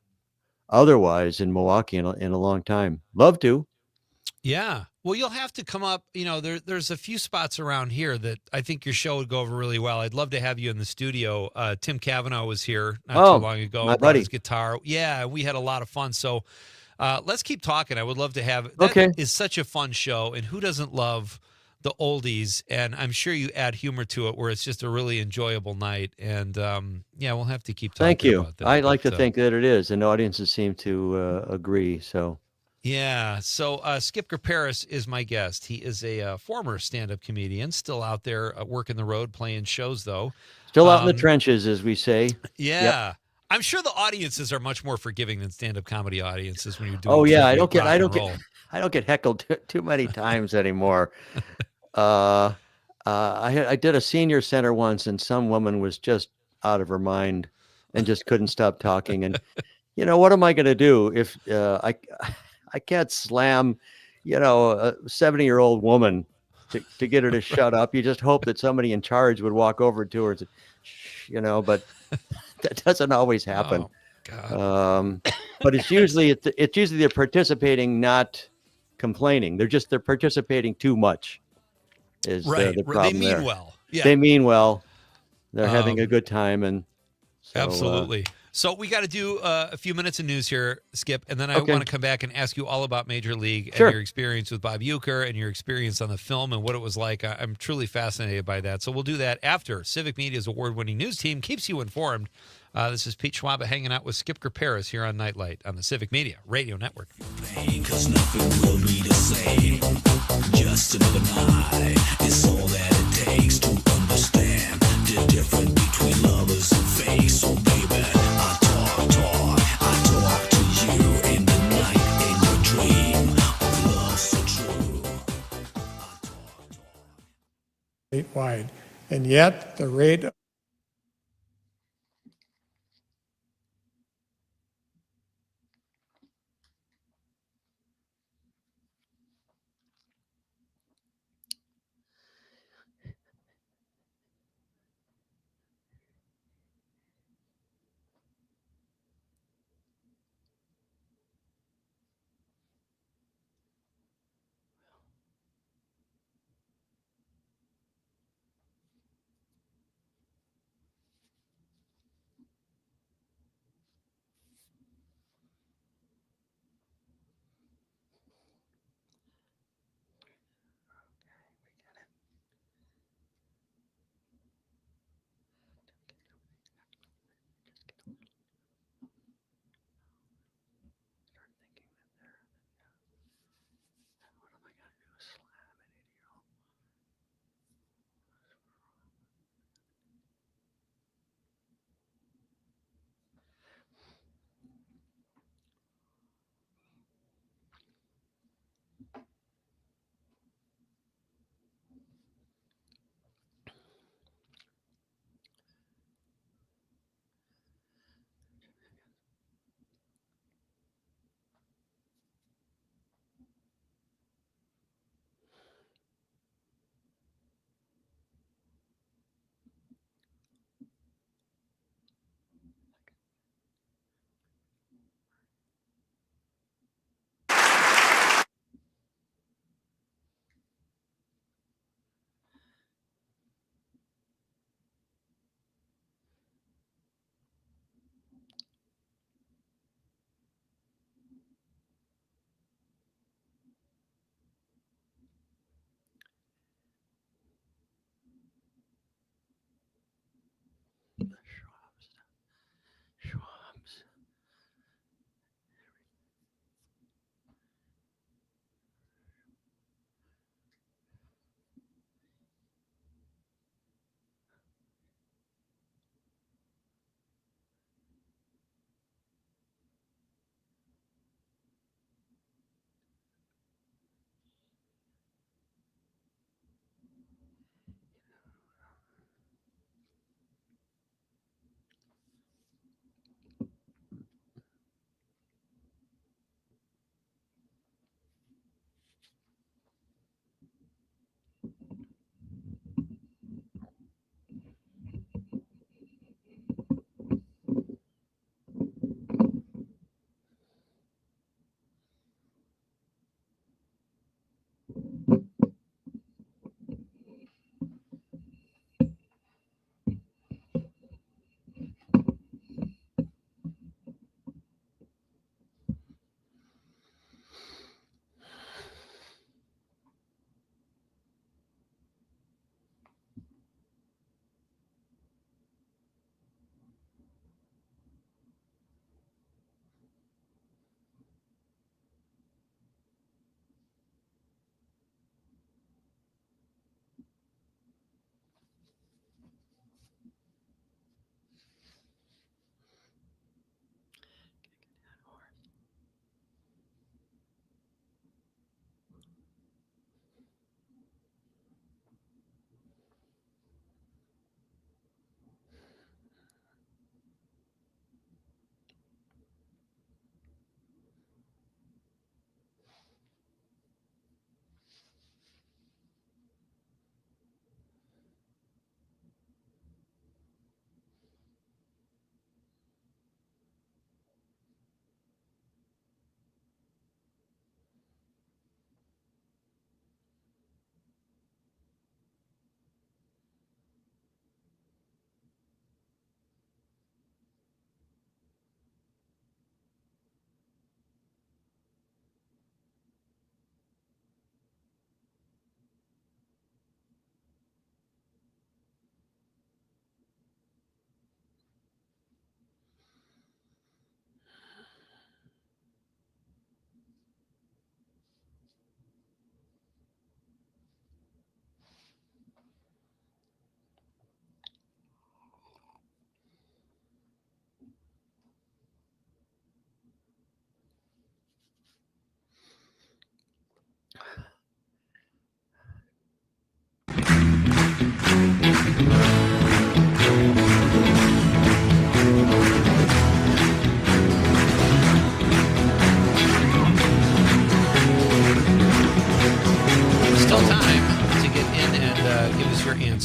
otherwise in Milwaukee in a long time. Love to. Yeah. Well, you'll have to come up. There's a few spots around here that I think your show would go over really well. I'd love to have you in the studio. Tim Cavanaugh was here not too long ago. My brought buddy. his guitar. Yeah, we had a lot of fun. So let's keep talking. I would love to have. That is such a fun show, and who doesn't love the oldies? And I'm sure you add humor to it, where it's just a really enjoyable night. And yeah, we'll have to keep talking. Thank you. About that. I like to think that it is, and audiences seem to agree. So. Yeah. So Skip Graparis is my guest. He is a former stand-up comedian, still out there working the road, playing shows, though. Still out in the trenches, as we say. Yeah. Yep. I'm sure the audiences are much more forgiving than stand-up comedy audiences when you're doing. Oh yeah, I don't rock get heckled too many times anymore. I did a senior center once, and some woman was just out of her mind and just couldn't stop talking. And what am I going to do if I can't slam, a 70-year-old woman to get her to shut up? You just hope that somebody in charge would walk over to her and say, shh, but that doesn't always happen. Oh, God. But it's usually they're participating, not complaining. They're participating too much. Is right. the problem They mean there? well. Yeah. They mean well. They're having a good time, and so, absolutely. So we got to do a few minutes of news here, Skip, and then I Okay. want to come back and ask you all about Major League Sure. and your experience with Bob Uecker and your experience on the film and what it was like. I'm truly fascinated by that. So we'll do that after Civic Media's award-winning news team keeps you informed. This is Pete Schwaba hanging out with Skip Paris here on Nite Lite on the Civic Media Radio Network. Because nothing will be the same. Just another night is all that it takes to understand the difference between lovers and fake. So baby, I talk to you in the night in your dream of love so true. statewide, and yet the rate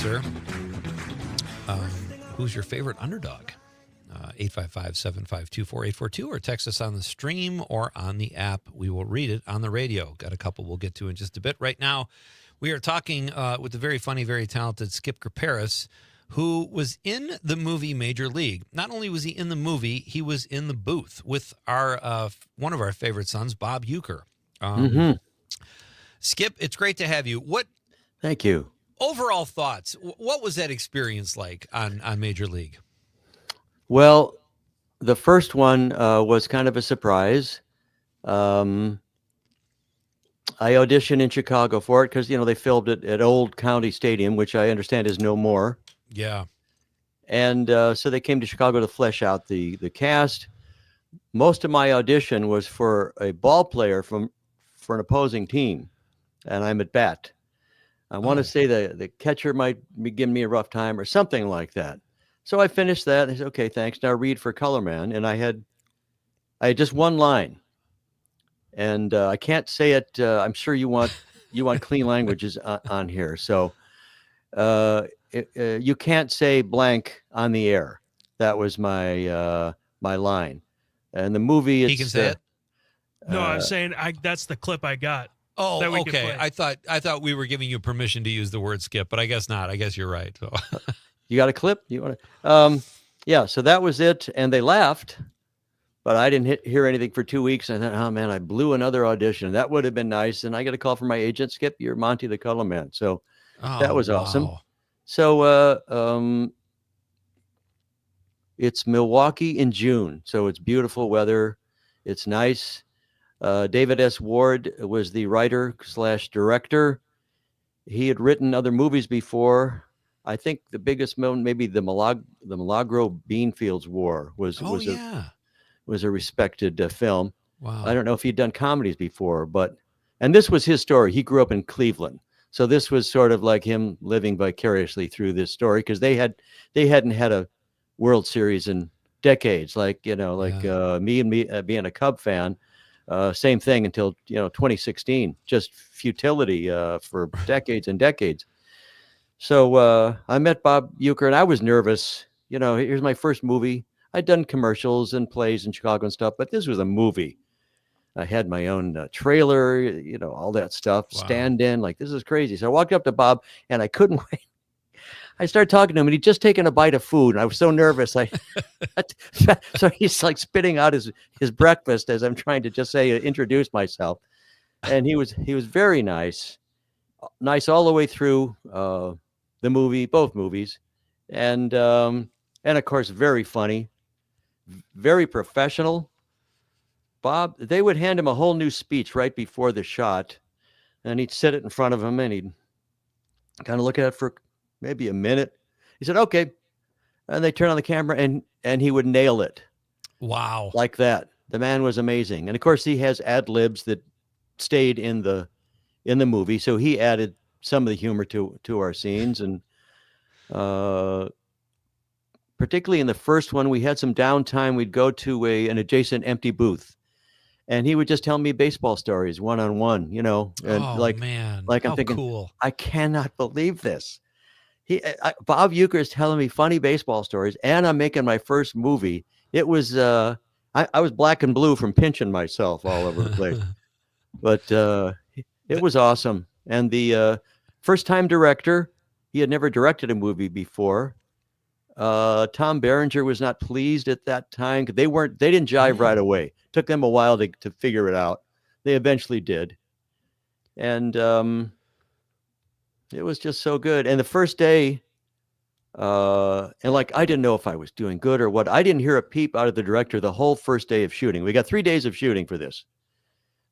answer. Who's your favorite underdog? 855-752-4842, or text us on the stream or on the app. We will read it on the radio. Got a couple we'll get to in just a bit. Right now, we are talking with the very funny, very talented Skip Kraparis, who was in the movie Major League. Not only was he in the movie, he was in the booth with our one of our favorite sons, Bob Uecker. Skip, it's great to have you. Thank you. Overall thoughts, what was that experience like on Major League? Well, the first one was kind of a surprise. I auditioned in Chicago for it because, they filmed it at Old County Stadium, which I understand is no more. Yeah. And so they came to Chicago to flesh out the cast. Most of my audition was for a ball player for an opposing team, and I'm at bat. I want to say the catcher might be giving me a rough time or something like that. So I finished that. I said, okay, thanks. Now read for Color Man. And I had just one line. And I can't say it. I'm sure you want clean languages on here. So you can't say blank on the air. That was my line. And the movie, he can say it? No, I'm saying that's the clip I got. Oh, okay. I thought we were giving you permission to use the word Skip, but I guess not. I guess you're right. So. You got a clip? You want to? Yeah. So that was it, and they laughed, but I didn't hear anything for 2 weeks. And I thought, oh man, I blew another audition. That would have been nice. And I got a call from my agent, Skip, you're Monty the Color Man. So that was awesome. So it's Milwaukee in June, so it's beautiful weather. It's nice. David S. Ward was the writer/director. He had written other movies before. I think the biggest one, maybe the Milagro Beanfields War was a respected film. Wow. I don't know if he'd done comedies before, and this was his story. He grew up in Cleveland, so this was sort of like him living vicariously through this story, because they hadn't had a World Series in decades, me being a Cub fan. Same thing until 2016, just futility for decades and decades. So I met Bob Uecker, and I was nervous. Here's my first movie. I'd done commercials and plays in Chicago and stuff, but this was a movie. I had my own trailer, all that stuff. Wow. Stand in, this is crazy. So I walked up to Bob, and I couldn't wait. I started talking to him, and he'd just taken a bite of food, and I was so nervous. So he's like spitting out his breakfast as I'm trying to just introduce myself. And he was very nice all the way through the movie, both movies, and of course very funny, very professional. Bob, they would hand him a whole new speech right before the shot, and he'd sit it in front of him, and he'd kind of look at it for maybe a minute. He said, okay. And they turn on the camera, and he would nail it. Wow. Like that. The man was amazing. And of course he has ad libs that stayed in the movie. So he added some of the humor to our scenes. And particularly in the first one, we had some downtime. We'd go to an adjacent empty booth, and he would just tell me baseball stories one-on-one, and man, I'm thinking, cool. I cannot believe this. Bob Uecker is telling me funny baseball stories, and I'm making my first movie. It was I was black and blue from pinching myself all over the place, but it was awesome. And the first-time director, he had never directed a movie before. Tom Berenger was not pleased at that time because they didn't jive right away. Took them a while to figure it out. They eventually did, and it was just so good. And the first day, I didn't know if I was doing good or what. I didn't hear a peep out of the director the whole first day of shooting. We got 3 days of shooting for this.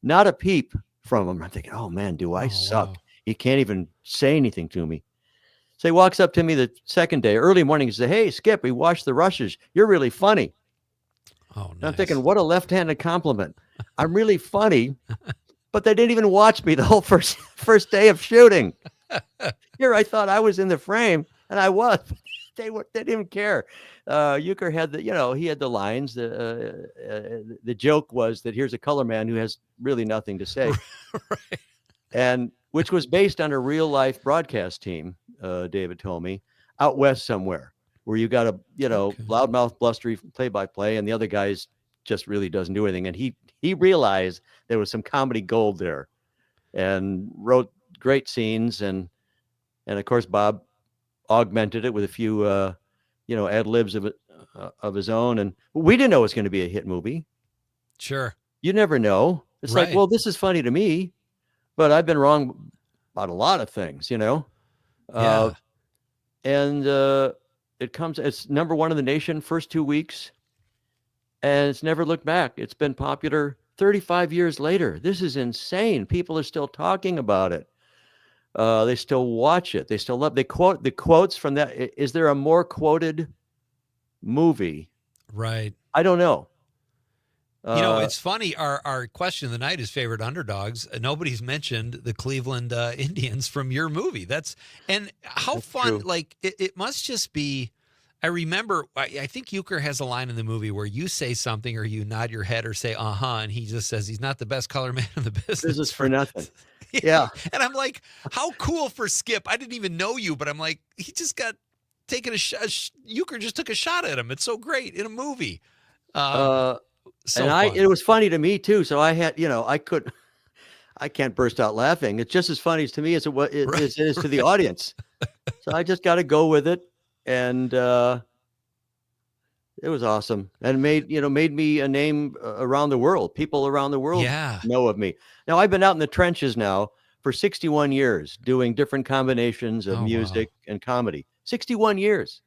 Not a peep from him. I'm thinking, oh man, do I suck? Wow. He can't even say anything to me. So he walks up to me the second day, early morning, and says, hey, Skip, we watched the rushes. You're really funny. Oh, nice. And I'm thinking, what a left-handed compliment. I'm really funny, but they didn't even watch me the whole first day of shooting. Here, I thought I was in the frame, and I was. They didn't even care. Uecker had he had the lines. The joke was that here's a color man who has really nothing to say, right. And which was based on a real life broadcast team. David told me, out west somewhere, where you got a loudmouth, blustery play-by-play, and the other guys just really doesn't do anything. And he realized there was some comedy gold there, and wrote great scenes, and of course Bob augmented it with a few ad libs of his own, and we didn't know it was going to be a hit movie. Sure, you never know. It's like, well, this is funny to me, but I've been wrong about a lot of things, Yeah. And it's number one in the nation first 2 weeks, and it's never looked back. It's been popular 35 years later. This is insane. People are still talking about it. They still watch it. They still love. They quote the quotes from that. Is there a more quoted movie? Right. I don't know. It's funny. Our question of the night is favorite underdogs. Nobody's mentioned the Cleveland Indians from your movie. That's fun. True. Like it must just be. I remember. I think Euchre has a line in the movie where you say something or you nod your head or say and he just says he's not the best color man in the business. This is for nothing. Yeah. And I'm like, how cool for Skip. I didn't even know you, but I'm like, he just got taken a shot. Euchre just took a shot at him. It's so great in a movie. So fun. It was funny to me too. So I had, I can't burst out laughing. It's just as funny to me as it is to the audience. So I just got to go with it. And, it was awesome, and made me a name around the world. People around the world know of me. Now I've been out in the trenches now for 61 years doing different combinations of music and comedy. 61 years.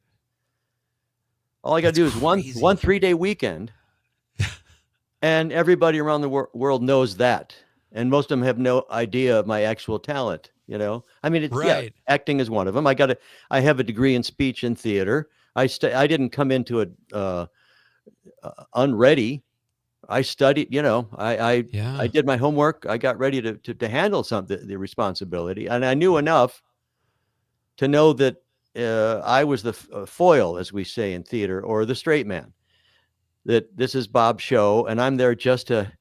All I got to do is one 3-day weekend. And everybody around the world knows that. And most of them have no idea of my actual talent, I mean, acting is one of them. I have a degree in speech and theater. I didn't come into it unready. I studied, I did my homework. I got ready to handle the responsibility. And I knew enough to know that I was the foil, as we say in theater, or the straight man. That this is Bob's show, and I'm there just to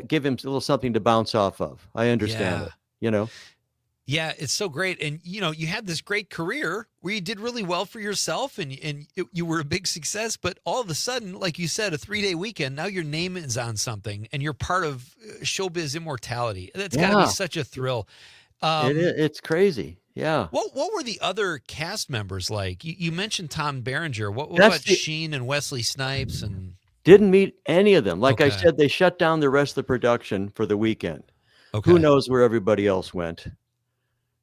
give him a little something to bounce off of. I understand it, Yeah, it's so great. And, you had this great career where you did really well for yourself and you were a big success. But all of a sudden, like you said, a 3-day weekend, now your name is on something and you're part of showbiz immortality. That's got to be such a thrill. It's crazy. Yeah. What were the other cast members like? You mentioned Tom Berenger. What about Sheen and Wesley Snipes? And didn't meet any of them. Like I said, they shut down the rest of the production for the weekend. Okay. Who knows where everybody else went?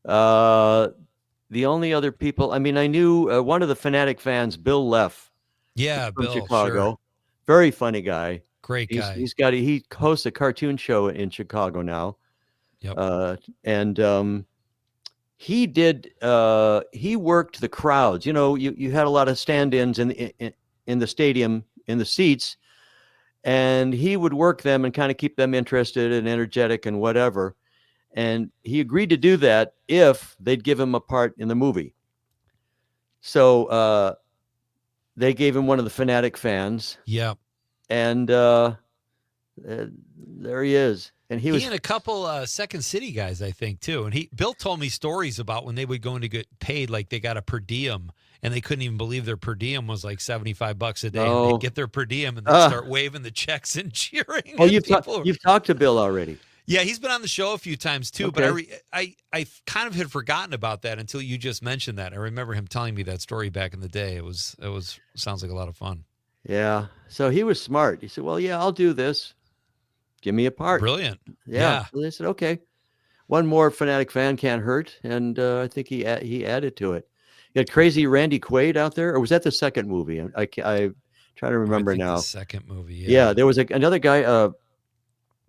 The only other people, I mean, I knew one of the Fanatic fans, Bill Leff. Yeah, from Bill, Chicago. Sure. Very funny guy. Great guy. He hosts a cartoon show in Chicago now. Yep. He worked the crowds. You had a lot of stand-ins in the stadium, in the seats, and he would work them and kind of keep them interested and energetic and whatever. And he agreed to do that if they'd give him a part in the movie. So they gave him one of the Fanatic fans. Yeah. And there he is. And he and a couple Second City guys, I think, too. And Bill told me stories about when they would go in to get paid, like they got a per diem, and they couldn't even believe their per diem was like $75 a day. And they'd get their per diem, and they'd start waving the checks and cheering. Oh, you've talked to Bill already. Yeah, he's been on the show a few times, too. Okay. But I kind of had forgotten about that until you just mentioned that. I remember him telling me that story back in the day. It sounds like a lot of fun. Yeah. So he was smart. He said, well, yeah, I'll do this. Give me a part. Brilliant. Yeah. So they said, okay. One more Fanatic fan can't hurt. And I think he added to it. You had crazy Randy Quaid out there. Or was that the second movie? I try to remember now. The second movie. Yeah. There was another guy,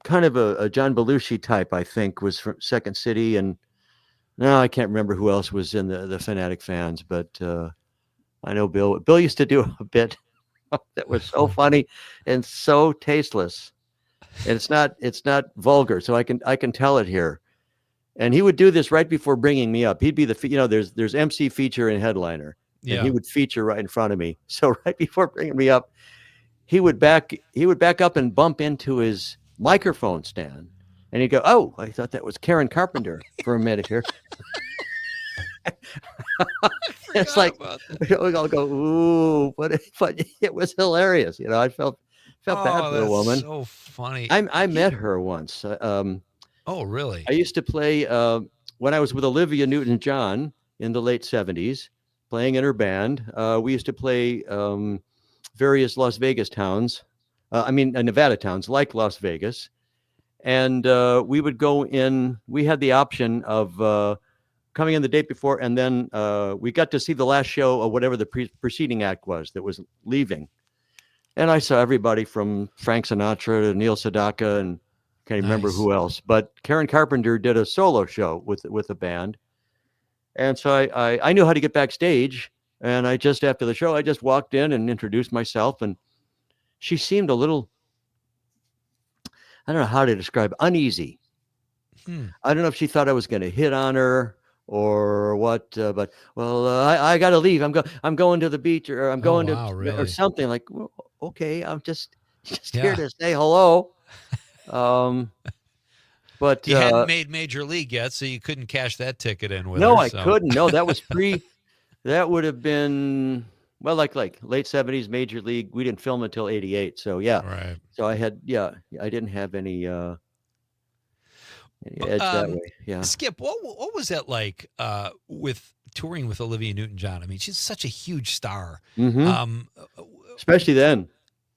kind of a John Belushi type, I think, was from Second City. And no, I can't remember who else was in the Fanatic fans. But I know Bill used to do a bit that was so funny and so tasteless. And it's not vulgar, so I can tell it here. And he would do this right before bringing me up. He'd be there's MC, feature, and headliner. Yeah. And he would feature right in front of me. So right before bringing me up, he would back up and bump into his microphone stand, and he'd go, "Oh, I thought that was Karen Carpenter for a minute here." It's like I'll go, ooh, but it was hilarious. I felt bad Oh, for the that's woman. so funny. I met her once. Oh, really? I used to play when I was with Olivia Newton-John in the late '70s, playing in her band. We used to play various Las Vegas towns. Nevada towns like Las Vegas, and we would go in. We had the option of coming in the day before, and then we got to see the last show of whatever the preceding act was that was leaving. And I saw everybody from Frank Sinatra to Neil Sedaka, and can't remember who else. But Karen Carpenter did a solo show with the band, and so I knew how to get backstage. And after the show, I just walked in and introduced myself, and she seemed a little, I don't know how to describe, uneasy. I don't know if she thought I was going to hit on her or what, but I got to leave. I'm going to the beach, or I'm going or something like. Well, okay, I'm just here to say hello. But you hadn't made Major League yet, so you couldn't cash that ticket in with her. No, I couldn't. No, that was that would have been like late '70s Major League. We didn't film until '88, so yeah. Right. So I didn't have any edge that way. Yeah. Skip, what was that like with touring with Olivia Newton-John? I mean, she's such a huge star. Mm-hmm. Especially then.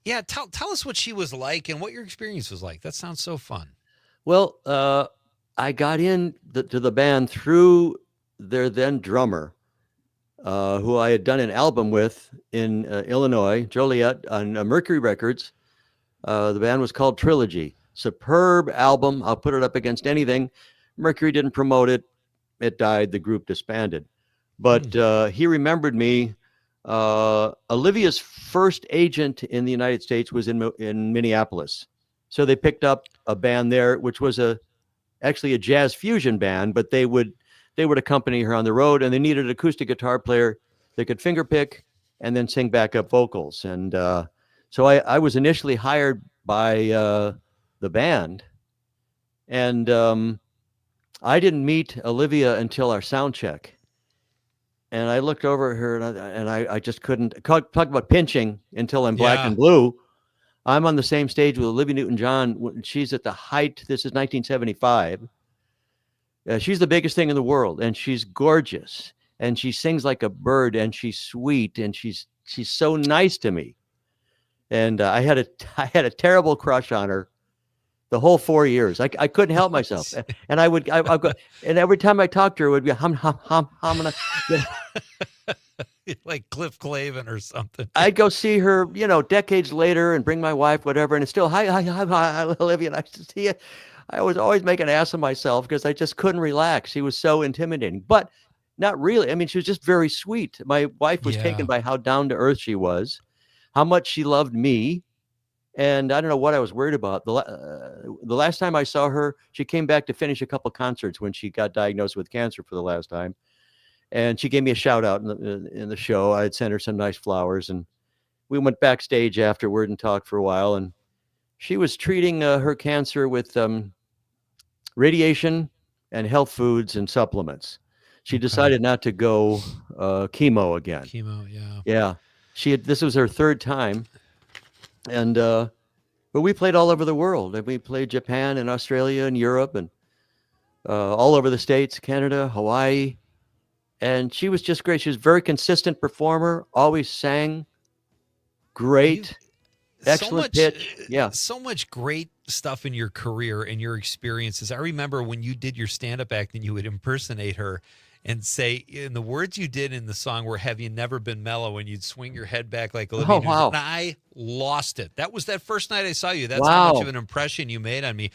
Yeah, tell us what she was like and what your experience was like. That sounds so fun. Well, I got in to the band through their then drummer, who I had done an album with in Illinois, Joliet, on Mercury Records. The band was called Trilogy. Superb album. I'll put it up against anything. Mercury didn't promote it. It died. The group disbanded. But he remembered me. Olivia's first agent in the United States was in Minneapolis. So they picked up a band there, which was actually a jazz fusion band, but they would accompany her on the road, and they needed an acoustic guitar player that could finger pick and then sing backup vocals. And so I was initially hired by the band, and I didn't meet Olivia until our sound check. And I looked over at her, and I just couldn't talk about pinching until I'm black and blue. I'm on the same stage with Olivia Newton-John. She's at the height. This is 1975. She's the biggest thing in the world, and she's gorgeous, and she sings like a bird, and she's sweet, and she's so nice to me. And I had a terrible crush on her the whole 4 years. I couldn't help myself, and I'd go, and every time I talked to her, it would be hum. Like Cliff Clavin or something. I'd go see her, decades later, and bring my wife, whatever, and it's still hi, Olivia, nice to see you. I was always making an ass of myself because I just couldn't relax. She was so intimidating, but not really. I mean, she was just very sweet. My wife was taken by how down to earth she was, how much she loved me. And I don't know what I was worried about. The last time I saw her, she came back to finish a couple concerts when she got diagnosed with cancer for the last time. And she gave me a shout out in the show. I had sent her some nice flowers, and we went backstage afterward and talked for a while. And she was treating her cancer with radiation and health foods and supplements. She decided not to go chemo again. Yeah. This was her third time. And but we played all over the world. And we played Japan and Australia and Europe and all over the States, Canada, Hawaii. And she was just great. She was a very consistent performer, always sang great, excellent pitch. Yeah. So much great stuff in your career and your experiences. I remember when you did your stand-up act and you would impersonate her and say, in the words you did in the song were, "Have you never been mellow?" And you'd swing your head back like Olivia Newton. Wow. And I lost it. That was that first night I saw you. That's how much of an impression you made on me.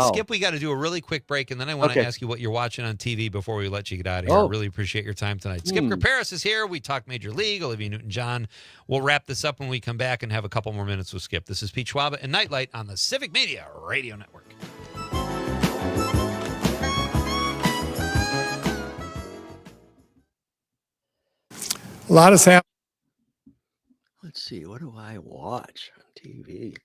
Skip, we got to do a really quick break, and then I want to ask you what you're watching on TV before we let you get out of here. I really appreciate your time tonight. Skip Paris is here. We talk Major League, Olivia Newton-John. We'll wrap this up when we come back and have a couple more minutes with Skip. This is Pete Schwaba and Nite Lite on the Civic Media Radio Network. A lot has happened. Let's see. What do I watch on TV?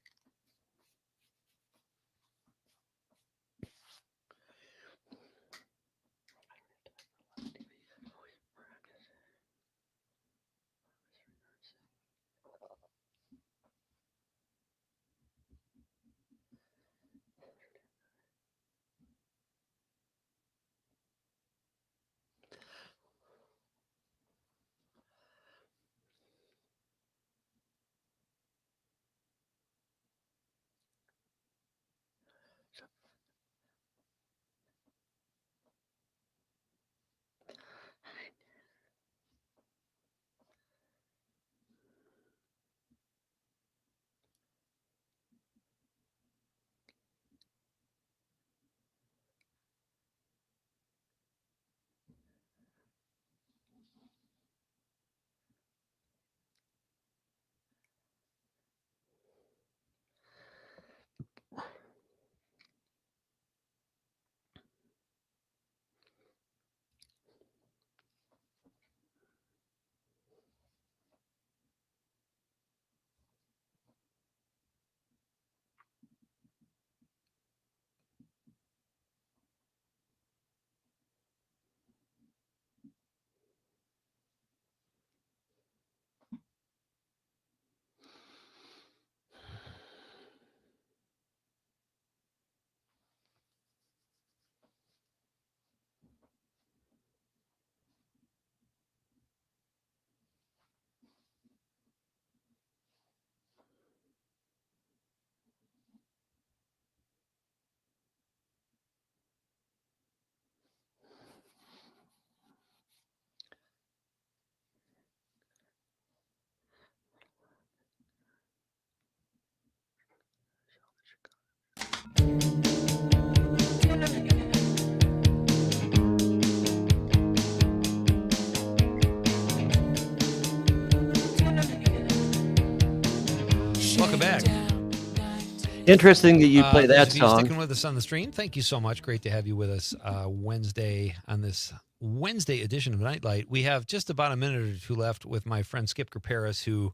Interesting that you play that those of you song. sticking with us on the stream, thank you so much. Great to have you with us Wednesday on this Wednesday edition of Nite Lite. We have just about a minute or two left with my friend Skip Graperis, who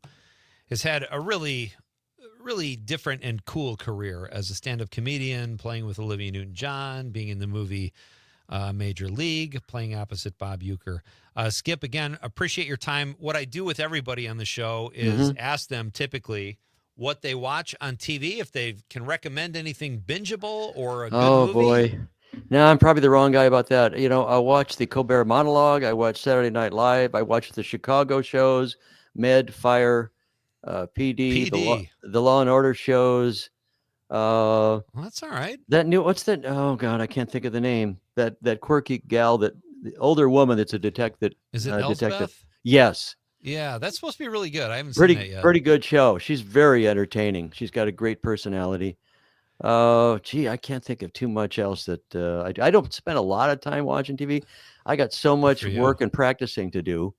has had a really different and cool career as a stand-up comedian, playing with Olivia Newton-John, being in the movie Major League, playing opposite Bob Uecker. Skip, again, appreciate your time. What I do with everybody on the show is ask them typically what they watch on TV, if they can recommend anything bingeable or a good movie. Oh, boy. No, I'm probably the wrong guy about that. You know, I watch the Colbert Monologue. I watch Saturday Night Live. I watch the Chicago shows, Med, Fire, PD. The Law and Order shows. Well, that's all right. What's that? Oh, God, I can't think of the name. That quirky gal, the older woman that's a detective. Is it Elspeth? Yes. Yeah, that's supposed to be really good. I haven't seen that yet. Pretty good show. She's very entertaining. She's got a great personality. I can't think of too much else that I don't spend a lot of time watching TV. I got so much work and practicing to do.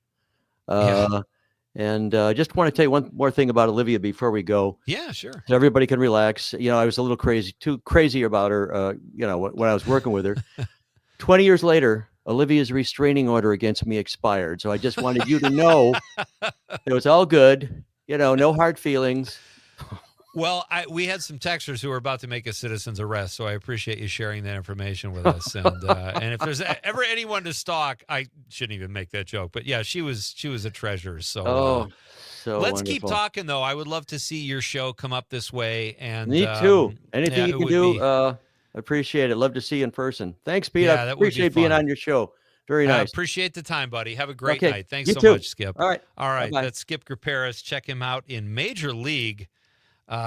And I just want to tell you one more thing about Olivia before we go. Yeah, sure. So everybody can relax. You know, I was a little too crazy about her, when I was working with her. 20 years later, Olivia's restraining order against me expired. So I just wanted you to know it was all good. You know, no hard feelings. Well, we had some texters who were about to make a citizen's arrest, so I appreciate you sharing that information with us. And if there's ever anyone to stalk, I shouldn't even make that joke. But yeah, she was a treasure. So, so let's wonderful. keep talking, though. I would love to see your show come up this way. And me too. Anything you can do, appreciate it. Love to see you in person. Thanks, Pete. I appreciate being on your show. Very nice. Appreciate the time, buddy. Have a great night. Thanks so too. much, Skip. All right. Bye-bye. That's Skip Graperis. Check him out in Major League.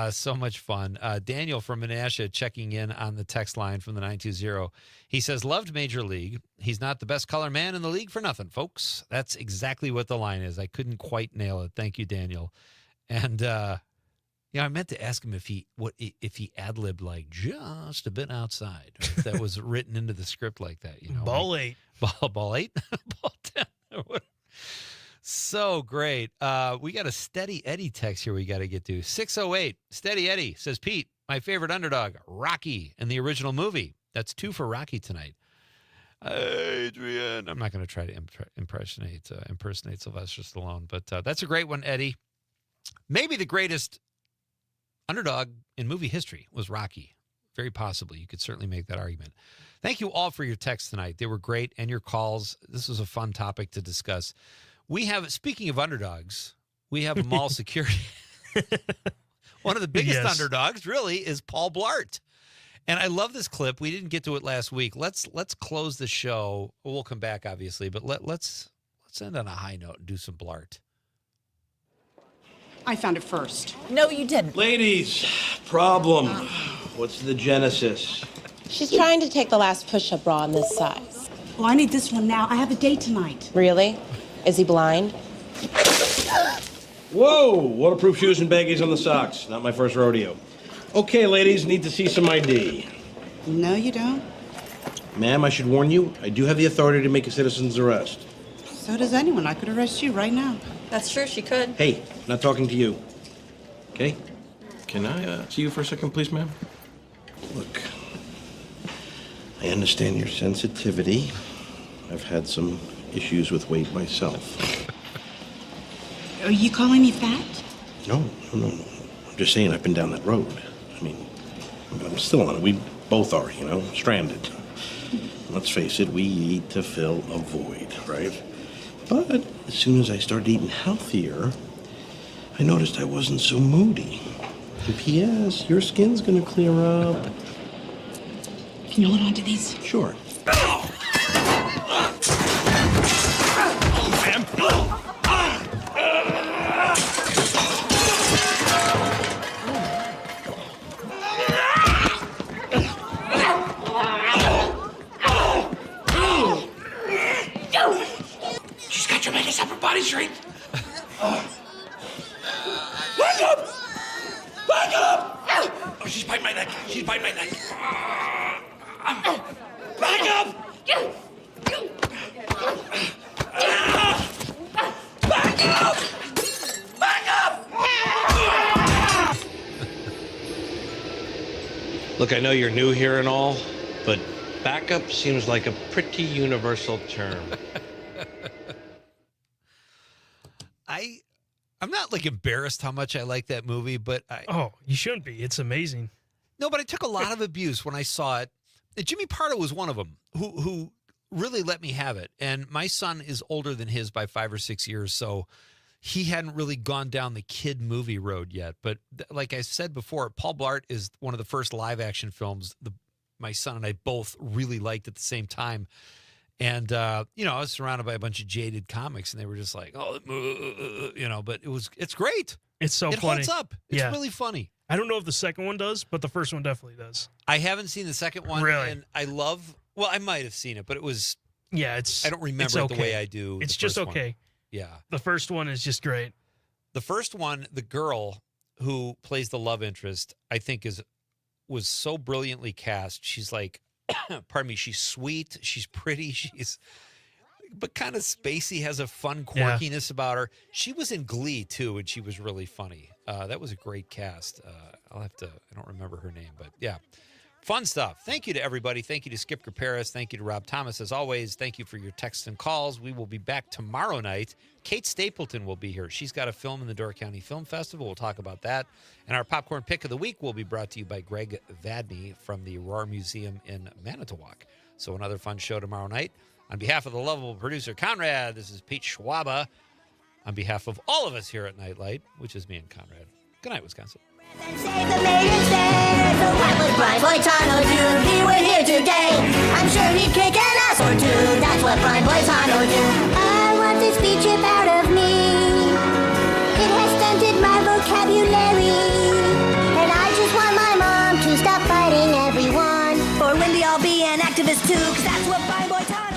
So much fun. Daniel from Menasha checking in on the text line from the 920. He says, loved Major League. He's not the best color man in the league for nothing, folks. That's exactly what the line is. I couldn't quite nail it. Thank you, Daniel. And I meant to ask him if he ad-libbed like just a bit outside, or if that was written into the script like that. You know, ball 8. Ball 8? Ball 10? So great. We got a Steady Eddie text here we got to get to. 608. Steady Eddie says, Pete, my favorite underdog, Rocky, in the original movie. That's 2 for Rocky tonight. Adrian. I'm not going to try to impersonate Sylvester Stallone, but that's a great one, Eddie. Maybe the greatest underdog in movie history was Rocky. Very possibly. You could certainly make that argument. Thank you all for your texts tonight. They were great, and your calls. This was a fun topic to discuss. We have, speaking of underdogs, we have a mall security. One of the biggest underdogs, really, is Paul Blart. And I love this clip. We didn't get to it last week. Let's close the show. We'll come back, obviously, but let's end on a high note and do some Blart. I found it first. No, you didn't. Ladies, problem. What's the genesis? She's trying to take the last push-up bra in this size. Well, I need this one now. I have a date tonight. Really? Is he blind? Whoa, waterproof shoes and baggies on the socks. Not my first rodeo. Okay, ladies, need to see some ID. No, you don't. Ma'am, I should warn you, I do have the authority to make a citizen's arrest. So does anyone. I could arrest you right now. That's true, she could. Hey, not talking to you. Okay? Can I see you for a second, please, ma'am? Look, I understand your sensitivity. I've had some issues with weight myself. Are you calling me fat? No. I'm just saying I've been down that road. I mean, I'm still on it. We both are, stranded. Let's face it, we eat to fill a void, right? But as soon as I started eating healthier, I noticed I wasn't so moody. And P.S., your skin's gonna clear up. Can you hold on to these? Sure. She's got tremendous upper body strength. Back up! Back up! Oh, she's biting my neck. Back up! Back up! Back up! Look, I know you're new here and all, but backup seems like a pretty universal term. I'm not like embarrassed how much I like that movie, but Oh, you shouldn't be. It's amazing. No, but I took a lot of abuse when I saw it. Jimmy Pardo was one of them who really let me have it. And my son is older than his by 5 or 6 years, so he hadn't really gone down the kid movie road yet. But like I said before, Paul Blart is one of the first live action films my son and I both really liked at the same time. And, I was surrounded by a bunch of jaded comics, and they were just like, but it's great. It's so funny. It holds up. It's really funny. I don't know if the second one does, but the first one definitely does. I haven't seen the second one. Really? And I might have seen it, but it was, I don't remember it the way I do. It's just okay. One. Yeah. The first one is just great. The first one, the girl who plays the love interest, I think was so brilliantly cast. She's like, pardon me, she's sweet, she's pretty, but kind of spacey, has a fun quirkiness about her. She was in Glee too, and she was really funny. That was a great cast. I don't remember her name, but yeah. Fun stuff. Thank you to everybody. Thank you to Skip Paris. Thank you to Rob Thomas, as always. Thank you for your texts and calls. We will be back tomorrow night. Kate Stapleton will be here. She's got a film in the Door County Film Festival. We'll talk about that. And our Popcorn Pick of the Week will be brought to you by Greg Vadney from the Roar Museum in Manitowoc. So another fun show tomorrow night. On behalf of the lovable producer, Conrad, this is Pete Schwaba. On behalf of all of us here at Nite Lite, which is me and Conrad. Good night, Wisconsin. Save the maidens there. So what would Brian Boitano do if he were here today? I'm sure he'd kick an ass or two. That's what Brian Boitano do. I want this speech chip out of me. It has stunted my vocabulary. And I just want my mom to stop fighting everyone. Or Wendy, I'll be an activist too, 'cause that's what Brian Boitano